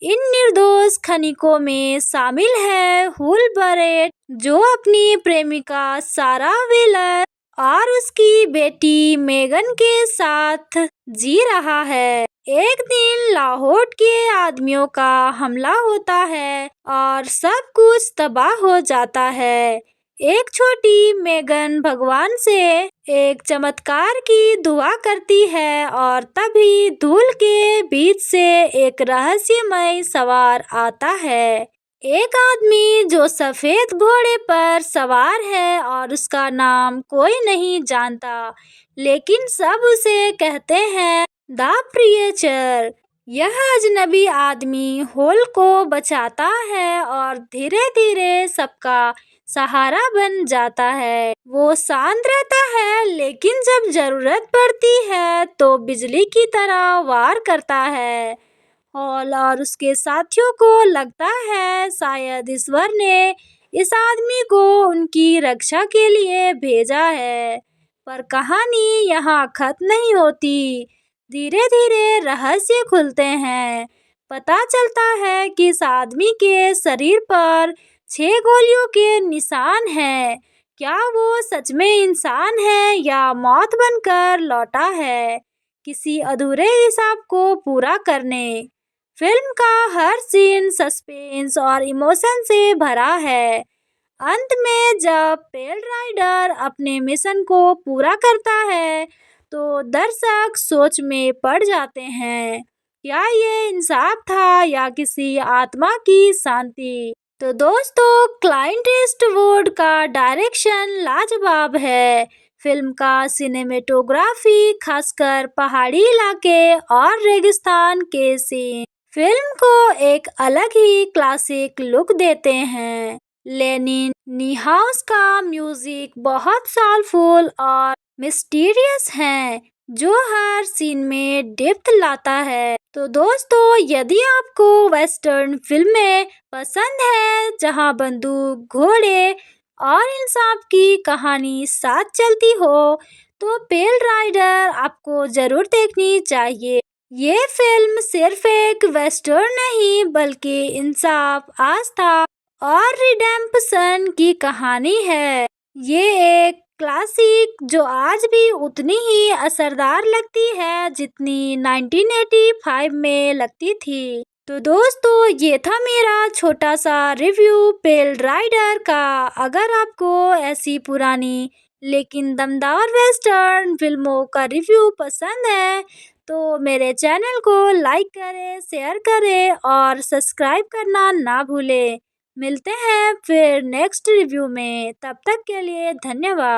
[SPEAKER 1] इन निर्दोष खनिकों में शामिल है हुलबरेट, जो अपनी प्रेमिका सारा व्हीलर और उसकी बेटी मेगन के साथ जी रहा है। एक दिन लाहौर के आदमियों का हमला होता है और सब कुछ तबाह हो जाता है। एक छोटी मेगन भगवान से एक चमत्कार की दुआ करती है और तभी धूल के बीच से एक रहस्यमय सवार आता है। एक आदमी जो सफेद घोड़े पर सवार है और उसका नाम कोई नहीं जानता, लेकिन सब उसे कहते हैं द प्रिएचर। यह अजनबी आदमी होल को बचाता है और धीरे धीरे सबका सहारा बन जाता है। वो शांत रहता है, लेकिन जब जरूरत पड़ती है तो बिजली की तरह वार करता है। हॉल और उसके साथियों को लगता है शायद ईश्वर ने इस आदमी को उनकी रक्षा के लिए भेजा है, पर कहानी यहाँ खत्म नहीं होती। धीरे धीरे रहस्य खुलते हैं। पता चलता है कि इस आदमी के शरीर पर 6 गोलियों के निशान हैं। क्या वो सच में इंसान है या मौत बनकर लौटा है, किसी अधूरे हिसाब को पूरा करने? फिल्म का हर सीन सस्पेंस और इमोशन से भरा है। अंत में जब पेल राइडर अपने मिशन को पूरा करता है, तो दर्शक सोच में पड़ जाते हैं, क्या ये इंसाफ था या किसी आत्मा की शांति? तो दोस्तों, क्लाइंट ईस्टवुड का डायरेक्शन लाजवाब है। फिल्म का सिनेमेटोग्राफी, खासकर पहाड़ी इलाके और रेगिस्तान के सीन, फिल्म को एक अलग ही क्लासिक लुक देते हैं। लेनिन नीहाउस का म्यूजिक बहुत सोलफुल और मिस्टीरियस है, जो हर सीन में डेप्थ लाता है। तो दोस्तों, यदि आपको वेस्टर्न फिल्में पसंद है जहां बंदूक, घोड़े और इंसाफ की कहानी साथ चलती हो, तो पेल राइडर आपको जरूर देखनी चाहिए। ये फिल्म सिर्फ एक वेस्टर्न नहीं, बल्कि इंसाफ, आस्था और रिडेम्पशन की कहानी है। ये एक क्लासिक जो आज भी उतनी ही असरदार लगती है जितनी 1985 में लगती थी। तो दोस्तों, ये था मेरा छोटा सा रिव्यू पेल राइडर का। अगर आपको ऐसी पुरानी लेकिन दमदार वेस्टर्न फिल्मों का रिव्यू पसंद है, तो मेरे चैनल को लाइक करें, शेयर करें और सब्सक्राइब करना ना भूलें। मिलते हैं फिर नेक्स्ट रिव्यू में, तब तक के लिए धन्यवाद।